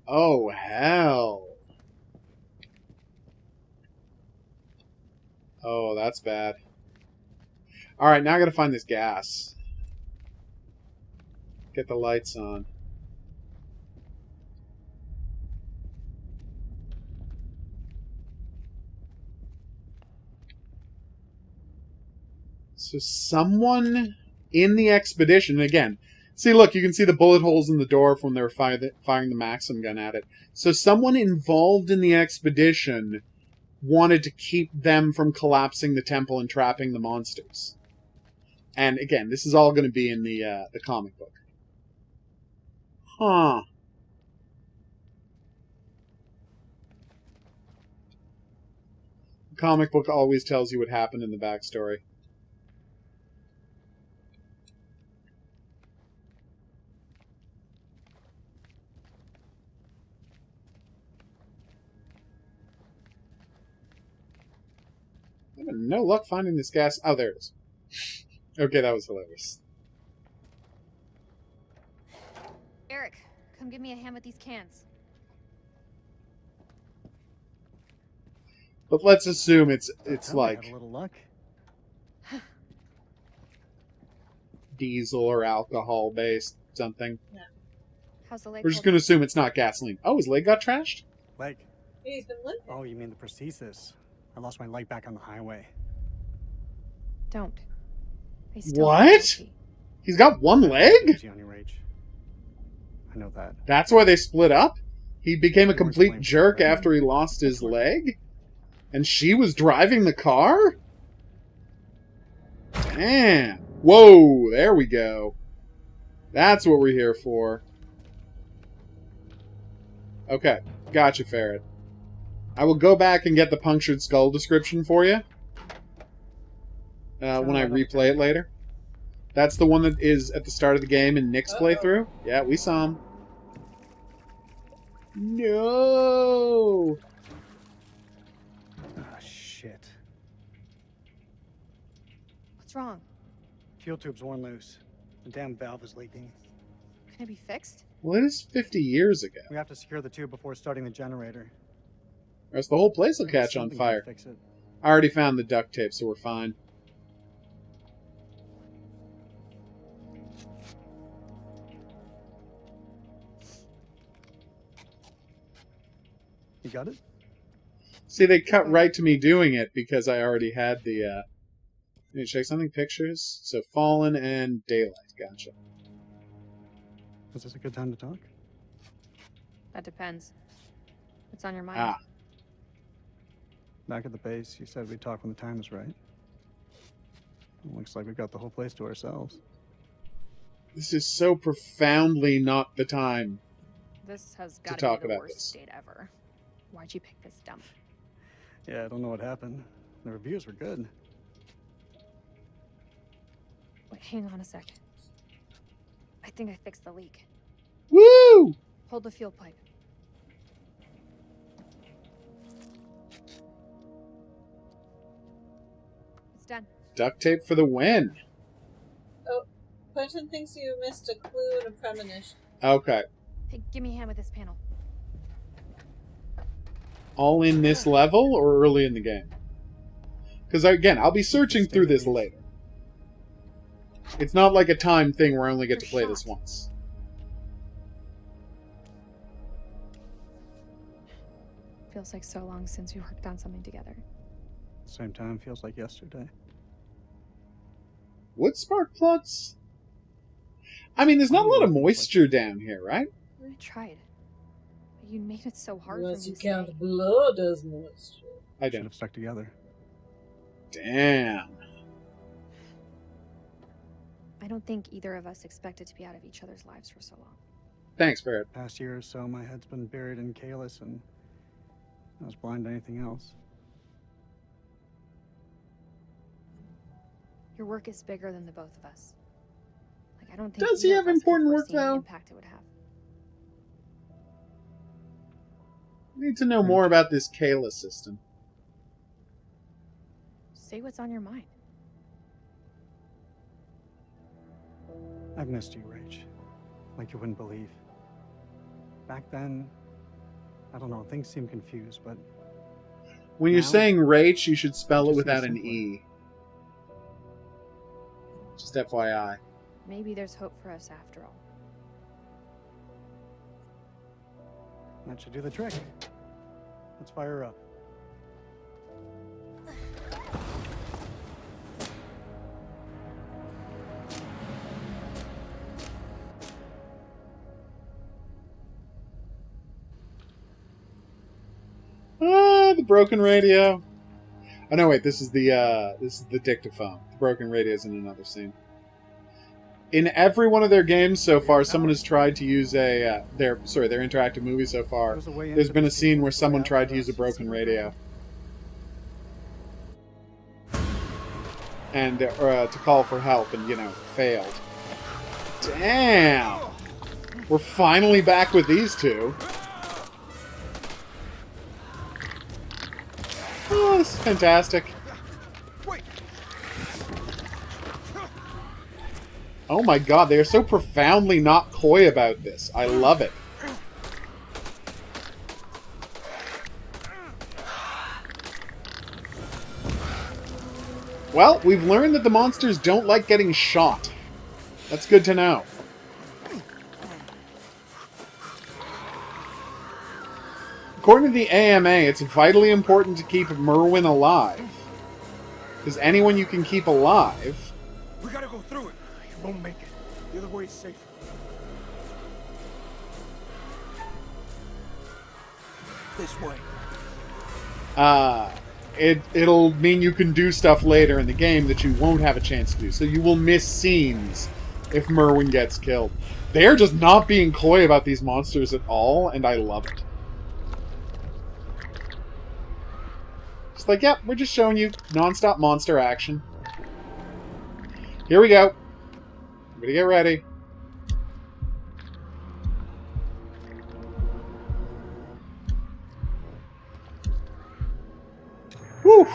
Oh, hell. Oh, that's bad. Alright, now I gotta find this gas. Get the lights on. So someone in the expedition, and again, see, look, you can see the bullet holes in the door from when they were firing the Maxim gun at it. So someone involved in the expedition wanted to keep them from collapsing the temple and trapping the monsters. And again, this is all going to be in the comic book. Huh. The comic book always tells you what happened in the backstory. I'm having no luck finding this gas. Oh, there it is. Okay, that was hilarious. Eric, come give me a hand with these cans. But let's assume it's Well, we like had a little luck. diesel or alcohol based something. How's the leg? We're just going to assume it's not gasoline. Oh, his leg got trashed? Leg. He's been limping. Oh, you mean the prosthesis? I lost my leg back on the highway. Don't. I still What? feel guilty. He's got one leg? Easy on your Rach. I know that. That's why they split up? He became a You were complete blamed for jerk it. after he lost his leg? And she was driving the car? Man. Whoa, there we go. That's what we're here for. Okay, gotcha, Ferret. I will go back and get the punctured skull description for you. When I replay it later. That's the one that is at the start of the game in Nick's playthrough. Yeah, we saw him. No! Ah, shit. What's wrong? Fuel tube's worn loose. The damn valve is leaking. Can it be fixed? Well, it is 50 years ago. We have to secure the tube before starting the generator. Or else the whole place will There's catch on something to fire. Fix it. I already found the duct tape, so we're fine. You got it? See, they cut right to me doing it because I already had the, Let me check something. Pictures. So, Fallen and Daylight. Gotcha. Is this a good time to talk? That depends. What's on your mind? Ah. Back at the base, you said we'd talk when the time is right. Looks like we've got the whole place to ourselves. This is so profoundly not the time. This has got to talk be the about worst this. date ever. Why'd you pick this dump? Yeah, I don't know what happened. The reviews were good. Wait, hang on a sec. I think I fixed the leak. Woo! Hold the fuel pipe. It's done. Duct tape for the win. Oh, Quentin thinks you missed a clue and a premonition. Okay. Hey, give me a hand with this panel. All in this level or early in the game? Because, again, I'll be searching through this later. It's not like a time thing where I only get to play this once. Feels like so long since we worked on something together. Same time, feels like yesterday. Wood spark plugs? I mean, there's not a lot of moisture down here, right? I tried. But you made it so hard Unless for you me to count stay. blood as moisture. I Should don't. have stuck together. Damn. I don't think either of us expected to be out of each other's lives for so long. Thanks, Ferret. Past year or so, my head's been buried in Kalis, and I was blind to anything else. Your work is bigger than the both of us. Like, I don't think Does he either have of us could important work, foresee the though? impact it would have. I need to know more about this Kayla system. Say what's on your mind. I've missed you, Rach. Like you wouldn't believe. Back then, I don't know, things seem confused, but When you're Now, saying Rach, you should spell it just without seems an simpler. E. Just FYI. Maybe there's hope for us after all. that should do the trick. Let's fire her up. Ah, the broken radio. Oh no, wait, this is the dictaphone. The broken radio is in another scene. In every one of their games so far, someone has tried to use their interactive movie so far. There's been a scene where someone tried to use a broken radio. And to call for help and, failed. Damn! We're finally back with these two. Oh, this is fantastic. Oh my god, they are so profoundly not coy about this. I love it. Well, we've learned that the monsters don't like getting shot. That's good to know. According to the AMA, it's vitally important to keep Merwin alive. Because anyone you can keep alive... We gotta go through it. You won't make it. The other way is safer. This way. It'll mean you can do stuff later in the game that you won't have a chance to do. So you will miss scenes if Merwin gets killed. They're just not being coy about these monsters at all, and I love it. It's like, yep, we're just showing you non-stop monster action. Here we go. Everybody get ready. Whew.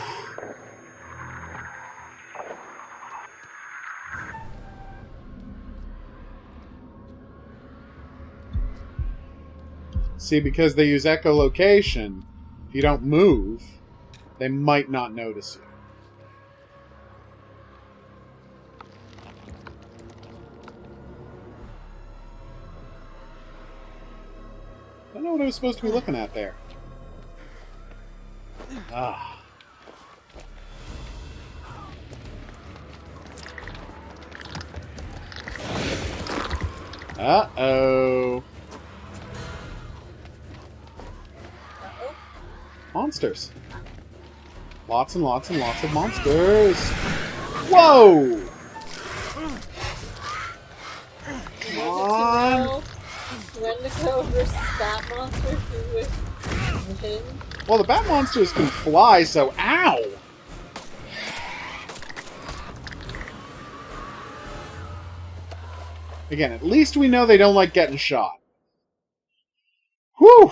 See, because they use echolocation, if you don't move, they might not notice you. I don't know what I was supposed to be looking at there. Ah. Uh-oh. Monsters. Lots and lots and lots of monsters. Whoa! Come on. Wendigo versus Bat Monster. Who would win? Well, the Bat Monsters can fly, so ow! Again, at least we know they don't like getting shot. Whew!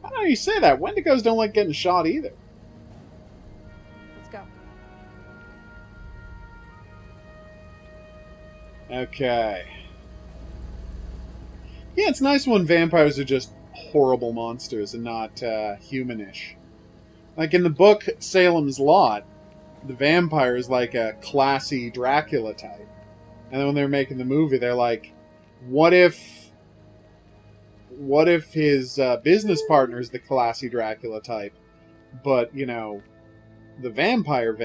I don't know you say that. Wendigos don't like getting shot either. Let's go. Okay. Yeah, it's nice when vampires are just horrible monsters and not humanish. Like in the book Salem's Lot, the vampire is like a classy Dracula type. And then when they're making the movie, they're like, what if his business partner is the classy Dracula type, but, the vampire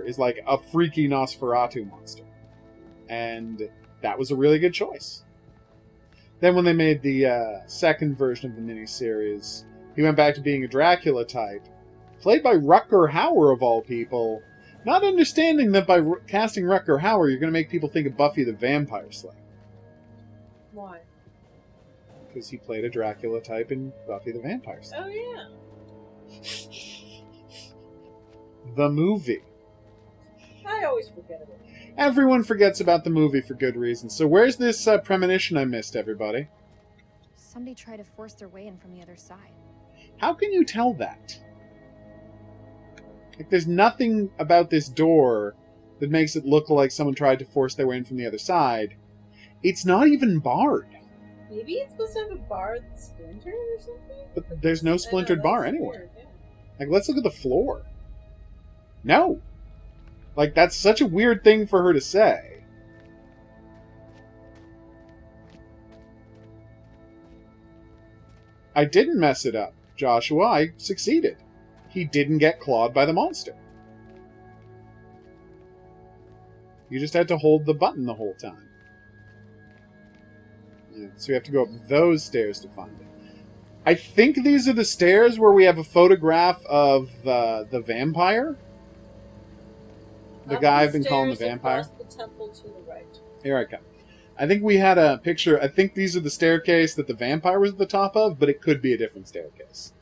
is like a freaky Nosferatu monster. And that was a really good choice. Then when they made the second version of the miniseries, he went back to being a Dracula type, played by Rutger Hauer of all people, not understanding that by casting Rutger Hauer, you're going to make people think of Buffy the Vampire Slayer. Why? Because he played a Dracula type in Buffy the Vampire Slayer. Oh, yeah. The movie. I always forget it. Everyone forgets about the movie for good reason. So where's this premonition I missed, everybody? Somebody tried to force their way in from the other side. How can you tell that? Like, there's nothing about this door that makes it look like someone tried to force their way in from the other side. It's not even barred. Maybe it's supposed to have a bar that's splintered or something? But there's no splintered bar anywhere. Weird, yeah. Like, let's look at the floor. No. Like, that's such a weird thing for her to say. I didn't mess it up, Joshua. I succeeded. He didn't get clawed by the monster. You just had to hold the button the whole time. Yeah, so we have to go up those stairs to find it. I think these are the stairs where we have a photograph of the vampire. The Up guy I've been calling the stairs vampire. across the temple to the right. Here I come. I think we had a picture. I think these are the staircase that the vampire was at the top of, but it could be a different staircase.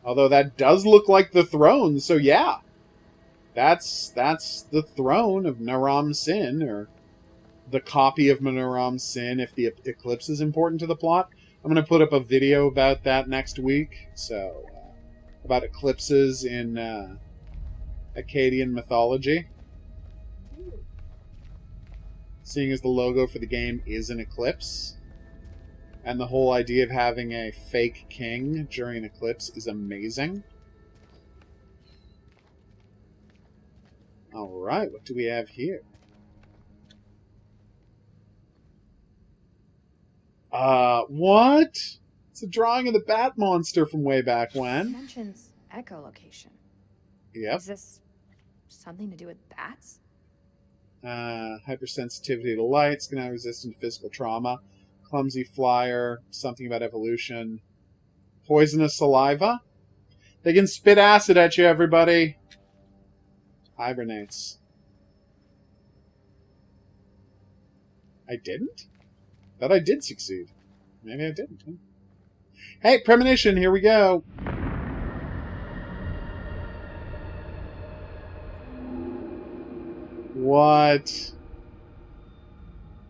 Although that does look like the throne, so yeah. That's the throne of Naram Sin, or the copy of Naram Sin if the eclipse is important to the plot. I'm going to put up a video about that next week, so about eclipses in Akkadian mythology. Seeing as the logo for the game is an eclipse, and the whole idea of having a fake king during an eclipse is amazing. Alright, what do we have here? What? It's a drawing of the bat monster from way back It when. mentions echolocation. Yep. Is this something to do with bats? Hypersensitivity to light, skin resistant to physical trauma, clumsy flyer, something about evolution, poisonous saliva. They can spit acid at you, everybody. Hibernates. I didn't? Thought I did succeed. Maybe I didn't. Huh? Hey, premonition, here we go. What?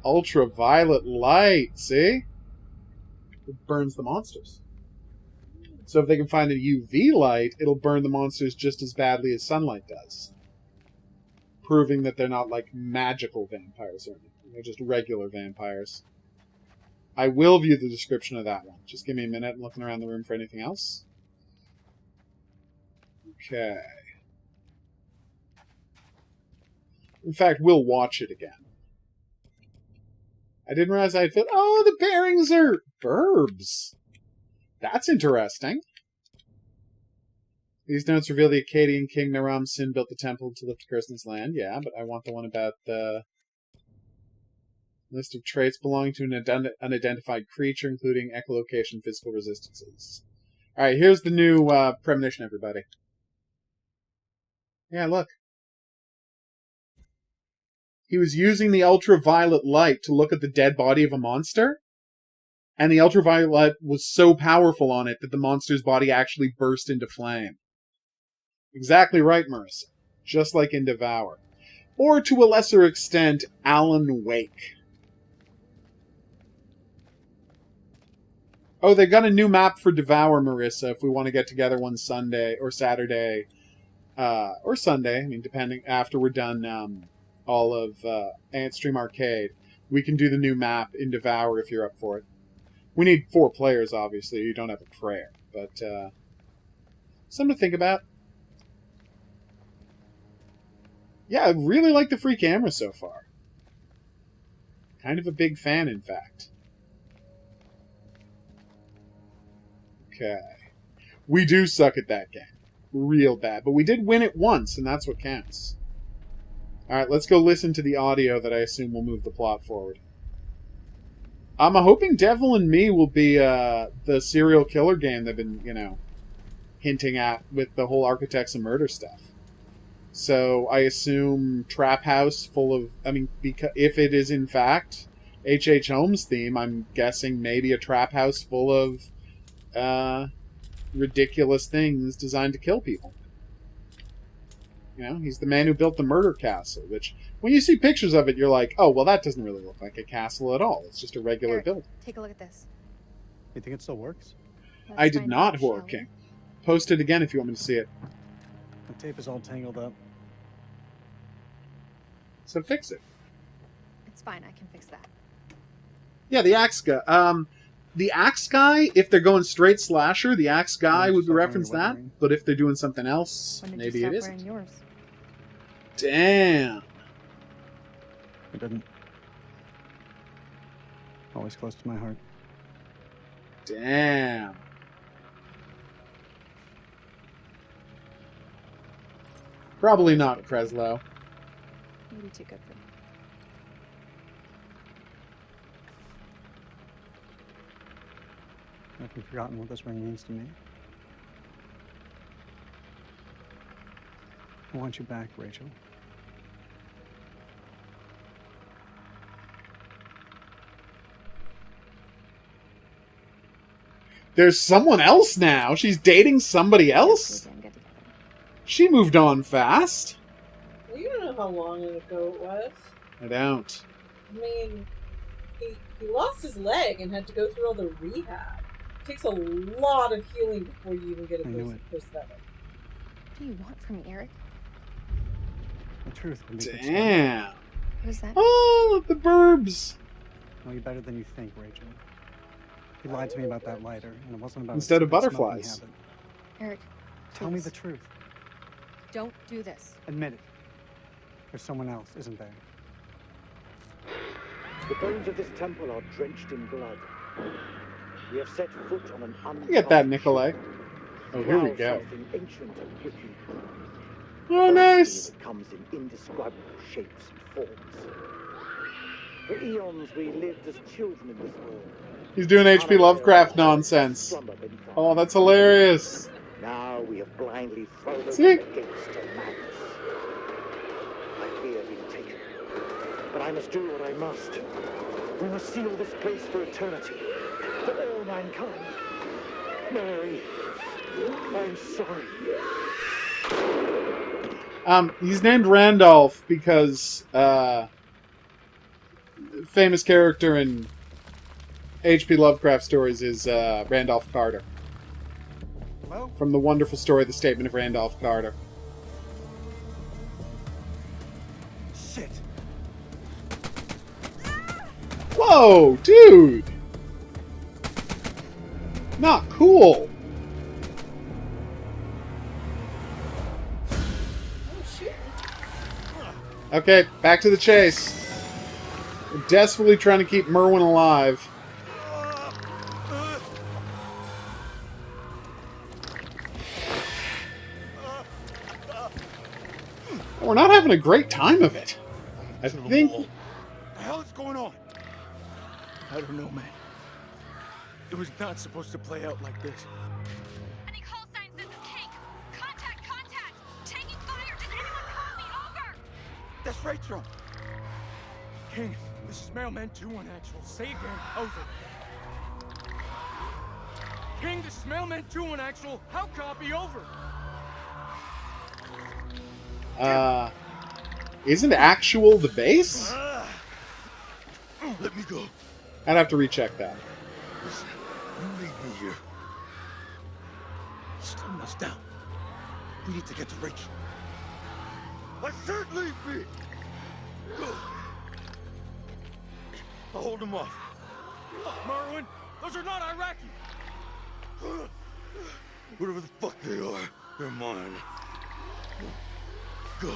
Ultraviolet light, see? It burns the monsters. So if they can find a UV light, it'll burn the monsters just as badly as sunlight does. Proving that they're not like magical vampires or anything. They're just regular vampires. I will view the description of that one. Just give me a minute. I'm looking around the room for anything else. Okay. In fact, we'll watch it again. I didn't realize I had fit. Oh, the bearings are burbs. That's interesting. These notes reveal the Akkadian king Naram Sin built the temple to lift a curse in his land. Yeah, but I want the one about the list of traits belonging to an unidentified creature, including echolocation, physical resistances. Alright, here's the new premonition, everybody. Yeah, look. He was using the ultraviolet light to look at the dead body of a monster, and the ultraviolet light was so powerful on it that the monster's body actually burst into flame. Exactly right, Marissa. Just like in Devour. Or, to a lesser extent, Alan Wake. Oh, they got a new map for Devour, Marissa, if we want to get together one Sunday, or Saturday, or Sunday, I mean, depending, after we're done all of Antstream Arcade. We can do the new map in Devour if you're up for it. We need 4 players, obviously. You don't have a prayer, but something to think about. Yeah, I really like the free camera so far. Kind of a big fan, in fact. Okay. We do suck at that game. Real bad. But we did win it once, and that's what counts. Alright, let's go listen to the audio that I assume will move the plot forward. I'm hoping Devil and Me will be the serial killer game they've been, hinting at with the whole Architects of Murder stuff. So I assume Trap House full of... because if it is in fact H.H. Holmes' theme, I'm guessing maybe a trap house full of ridiculous things designed to kill people. He's the man who built the murder castle, which, when you see pictures of it, you're like, oh, well, that doesn't really look like a castle at all. It's just a regular Eric, building. take a look at this. You think it still works? Let's I did find not, out, Horror shall we? King. Post it again if you want me to see it. The tape is all tangled up. So fix it. It's fine, I can fix that. Yeah, the axe guy. The axe guy, if they're going straight slasher, the axe guy When would did you stop reference wearing your that. wedding ring? But if they're doing something else, When did maybe you it stop isn't. wearing yours? Damn. It didn't. Always close to my heart. Damn. Probably not, Kreslow. Maybe too good for me. Have you forgotten what this ring means to me? I want you back, Rachel. There's someone else now. She's dating somebody else? Maybe I'm good together. She moved on fast. Well, you don't know how long ago it was. I don't. I mean, he lost his leg and had to go through all the rehab. It takes a lot of healing before you even get a I knew prosthetic. What do you want from me, Eric? The truth will make it Damn. What is that? Oh, the burbs. know you better than you think, Rachel. He lied to me about that lighter, and it wasn't about Instead of his smoking butterflies. habit. Eric, Tell me please. the truth. Don't do this. Admit it. There's someone else, isn't there? The bones of this temple are drenched in blood. We have set foot on an I get that, uncharted Nikolai. shore. Oh, here we Now go. something ancient and wicked. Oh, nice. It comes in indescribable shapes and forms. For eons we lived as children in this world. He's doing HP Lovecraft nonsense. Slumber beneath our Oh, that's hilarious. Now we have blindly thrown See? open the gates to madness. I fear being taken, but I must do what I must. We must seal this place for eternity, for all mankind. Mary, I'm sorry. He's named Randolph because, famous character in H.P. Lovecraft stories is, Randolph Carter. Hello? From the wonderful story, The Statement of Randolph Carter. Shit! Whoa, dude! Not cool. Oh, shit. Okay, back to the chase. We're desperately trying to keep Merwin alive. We're not having a great time of it. I think... What the hell is going on? I don't know, man. It was not supposed to play out like this. Any call signs, this is King. Contact, contact! Taking fire! Does anyone call me? Over! That's Rachel. King, this is Mailman 2-1 actual. Say again, over. King, this is Mailman 2-1 actual. How copy, over? Isn't actual the base? Let me go. I'd have to recheck that. Listen, you leave me here. He's slowing us down. We need to get to Rachel. I said leave me! I'll hold him off. Fuck, Merwin! Those are not Iraqi! Whatever the fuck they are, they're mine. Go.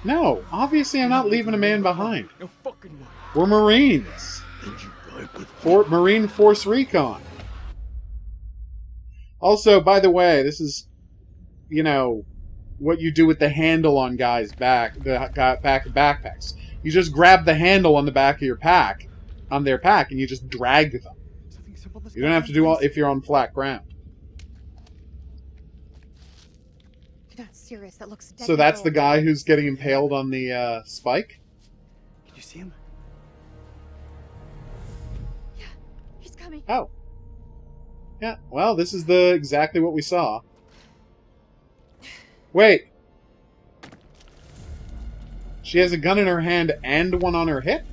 No. Obviously I'm not leaving a man behind. No fucking way. We're Marines. Did you die with Fort Marine Force Recon. Also, by the way, this is, you know, what you do with the handle on guys' back of backpacks. You just grab the handle on the back of your pack, on their pack, and you just drag them. Something simple this You don't have to do all if you're on flat ground. You're not serious. That looks dead. So that's the guy who's getting impaled on the spike? Can you see him? Yeah, he's coming. Oh. Yeah, well, this is exactly what we saw. Wait. She has a gun in her hand and one on her hip?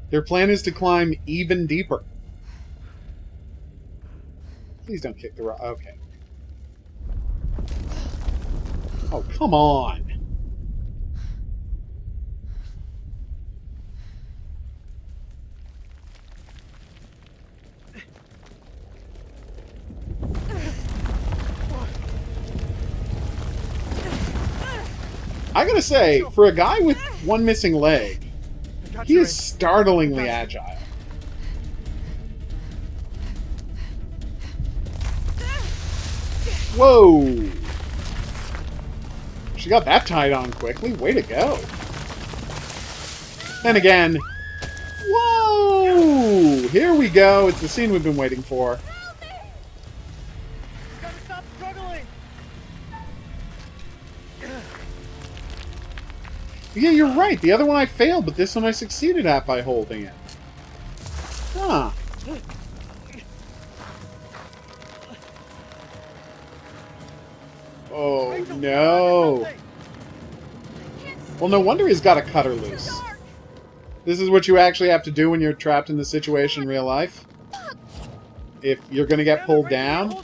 Their plan is to climb even deeper. Please don't kick the rock. Okay. Oh, come on. I gotta say, for a guy with one missing leg, he is startlingly agile. Whoa! She got that tied on quickly. Way to go. Then again, whoa! Here we go. It's the scene we've been waiting for. Gotta stop struggling! Yeah, you're right. The other one I failed, but this one I succeeded at by holding it. Huh. Oh, no. Well, no wonder he's got a cutter loose. This is what you actually have to do when you're trapped in the situation in real life. If you're going to get pulled down,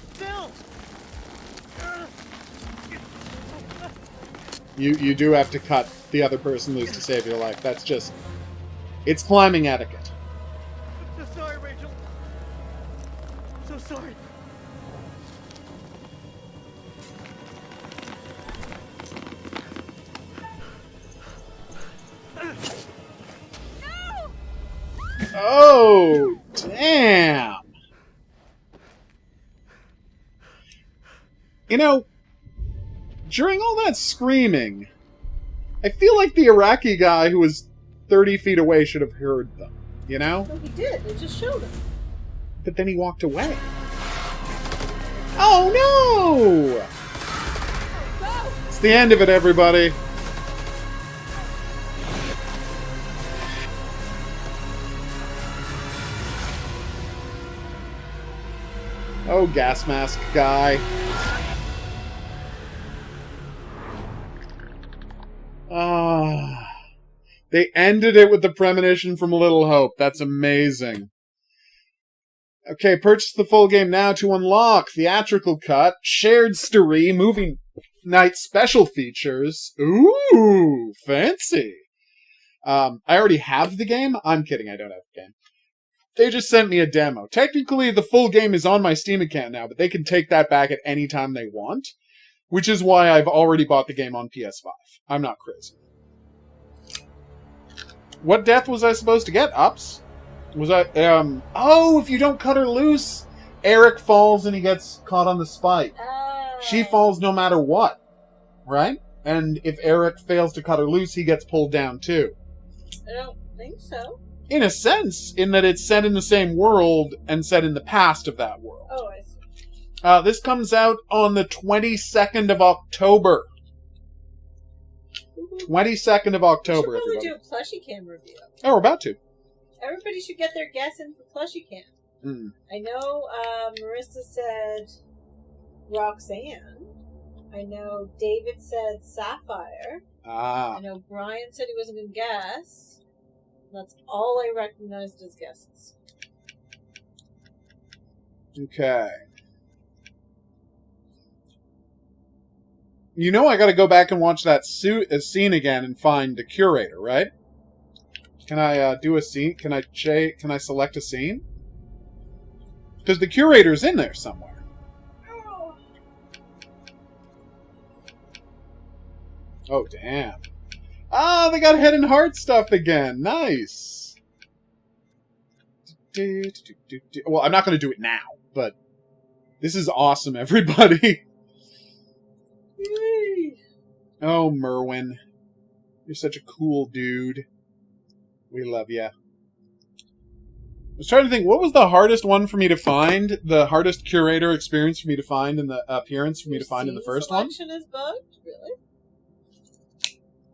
you do have to cut the other person loose to save your life. That's just... It's climbing etiquette. I'm so sorry, Rachel. I'm so sorry. Oh, damn. You know, during all that screaming, I feel like the Iraqi guy who was 30 feet away should have heard them, you know? No, he did. They just showed him. But then he walked away. Oh, no! It's the end of it, everybody. Oh, gas mask guy. Ah. They ended it with the premonition from Little Hope. That's amazing. Okay, purchase the full game now to unlock theatrical cut, shared story, movie night special features. Ooh, fancy. I already have the game. I'm kidding, I don't have the game. They just sent me a demo. Technically, the full game is on my Steam account now, but they can take that back at any time they want, which is why I've already bought the game on PS5. I'm not crazy. What death was I supposed to get? Ups? Was I, oh, if you don't cut her loose, Eric falls and he gets caught on the spike. She falls no matter what, right? And if Eric fails to cut her loose, he gets pulled down too. I don't think so. In a sense, in that it's set in the same world and set in the past of that world. Oh, I see. This comes out on the 22nd of October. 22nd of October, we should probably everybody. do a plushie cam review. Oh, we're about to. Everybody should get their guess in for plushie cam. Mm. I know Marissa said Roxanne. I know David said Sapphire. Ah. I know Brian said he wasn't going to guess. That's all I recognized as guesses. Okay. You know I gotta go back and watch that scene again and find the Curator, right? Can I do a scene? Can I select a scene? Because the Curator's in there somewhere. Oh, damn. Ah, they got head and heart stuff again. Nice. Well, I'm not going to do it now, but this is awesome, everybody. Oh, Merwin. You're such a cool dude. We love you. I was trying to think, what was the hardest one for me to find? The hardest Curator experience for me to find in the appearance for me to find in the first one? Selection is bugged? Really?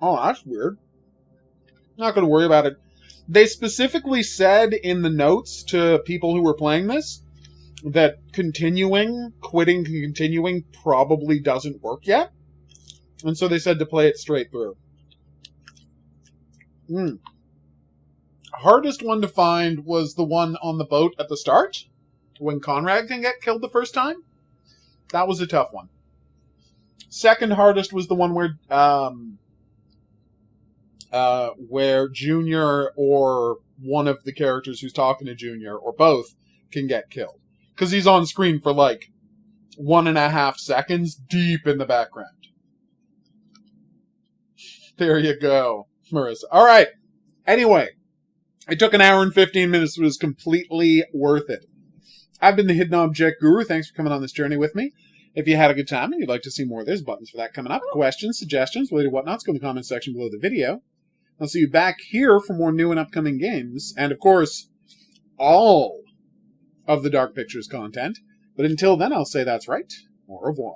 Oh, that's weird. Not going to worry about it. They specifically said in the notes to people who were playing this that quitting continuing probably doesn't work yet. And so they said to play it straight through. Hardest one to find was the one on the boat at the start, when Conrad can get killed the first time. That was a tough one. Second hardest was the one where Junior or one of the characters who's talking to Junior, or both, can get killed. Because he's on screen for like 1.5 seconds deep in the background. There you go, Marissa. Alright. Anyway, it took an hour and 15 minutes. It was completely worth it. I've been the Hidden Object Guru. Thanks for coming on this journey with me. If you had a good time and you'd like to see more, there's buttons for that coming up. Questions, suggestions, related whatnots, go in the comment section below the video. I'll see you back here for more new and upcoming games. And, of course, all of the Dark Pictures content. But until then, I'll say that's right. Au revoir.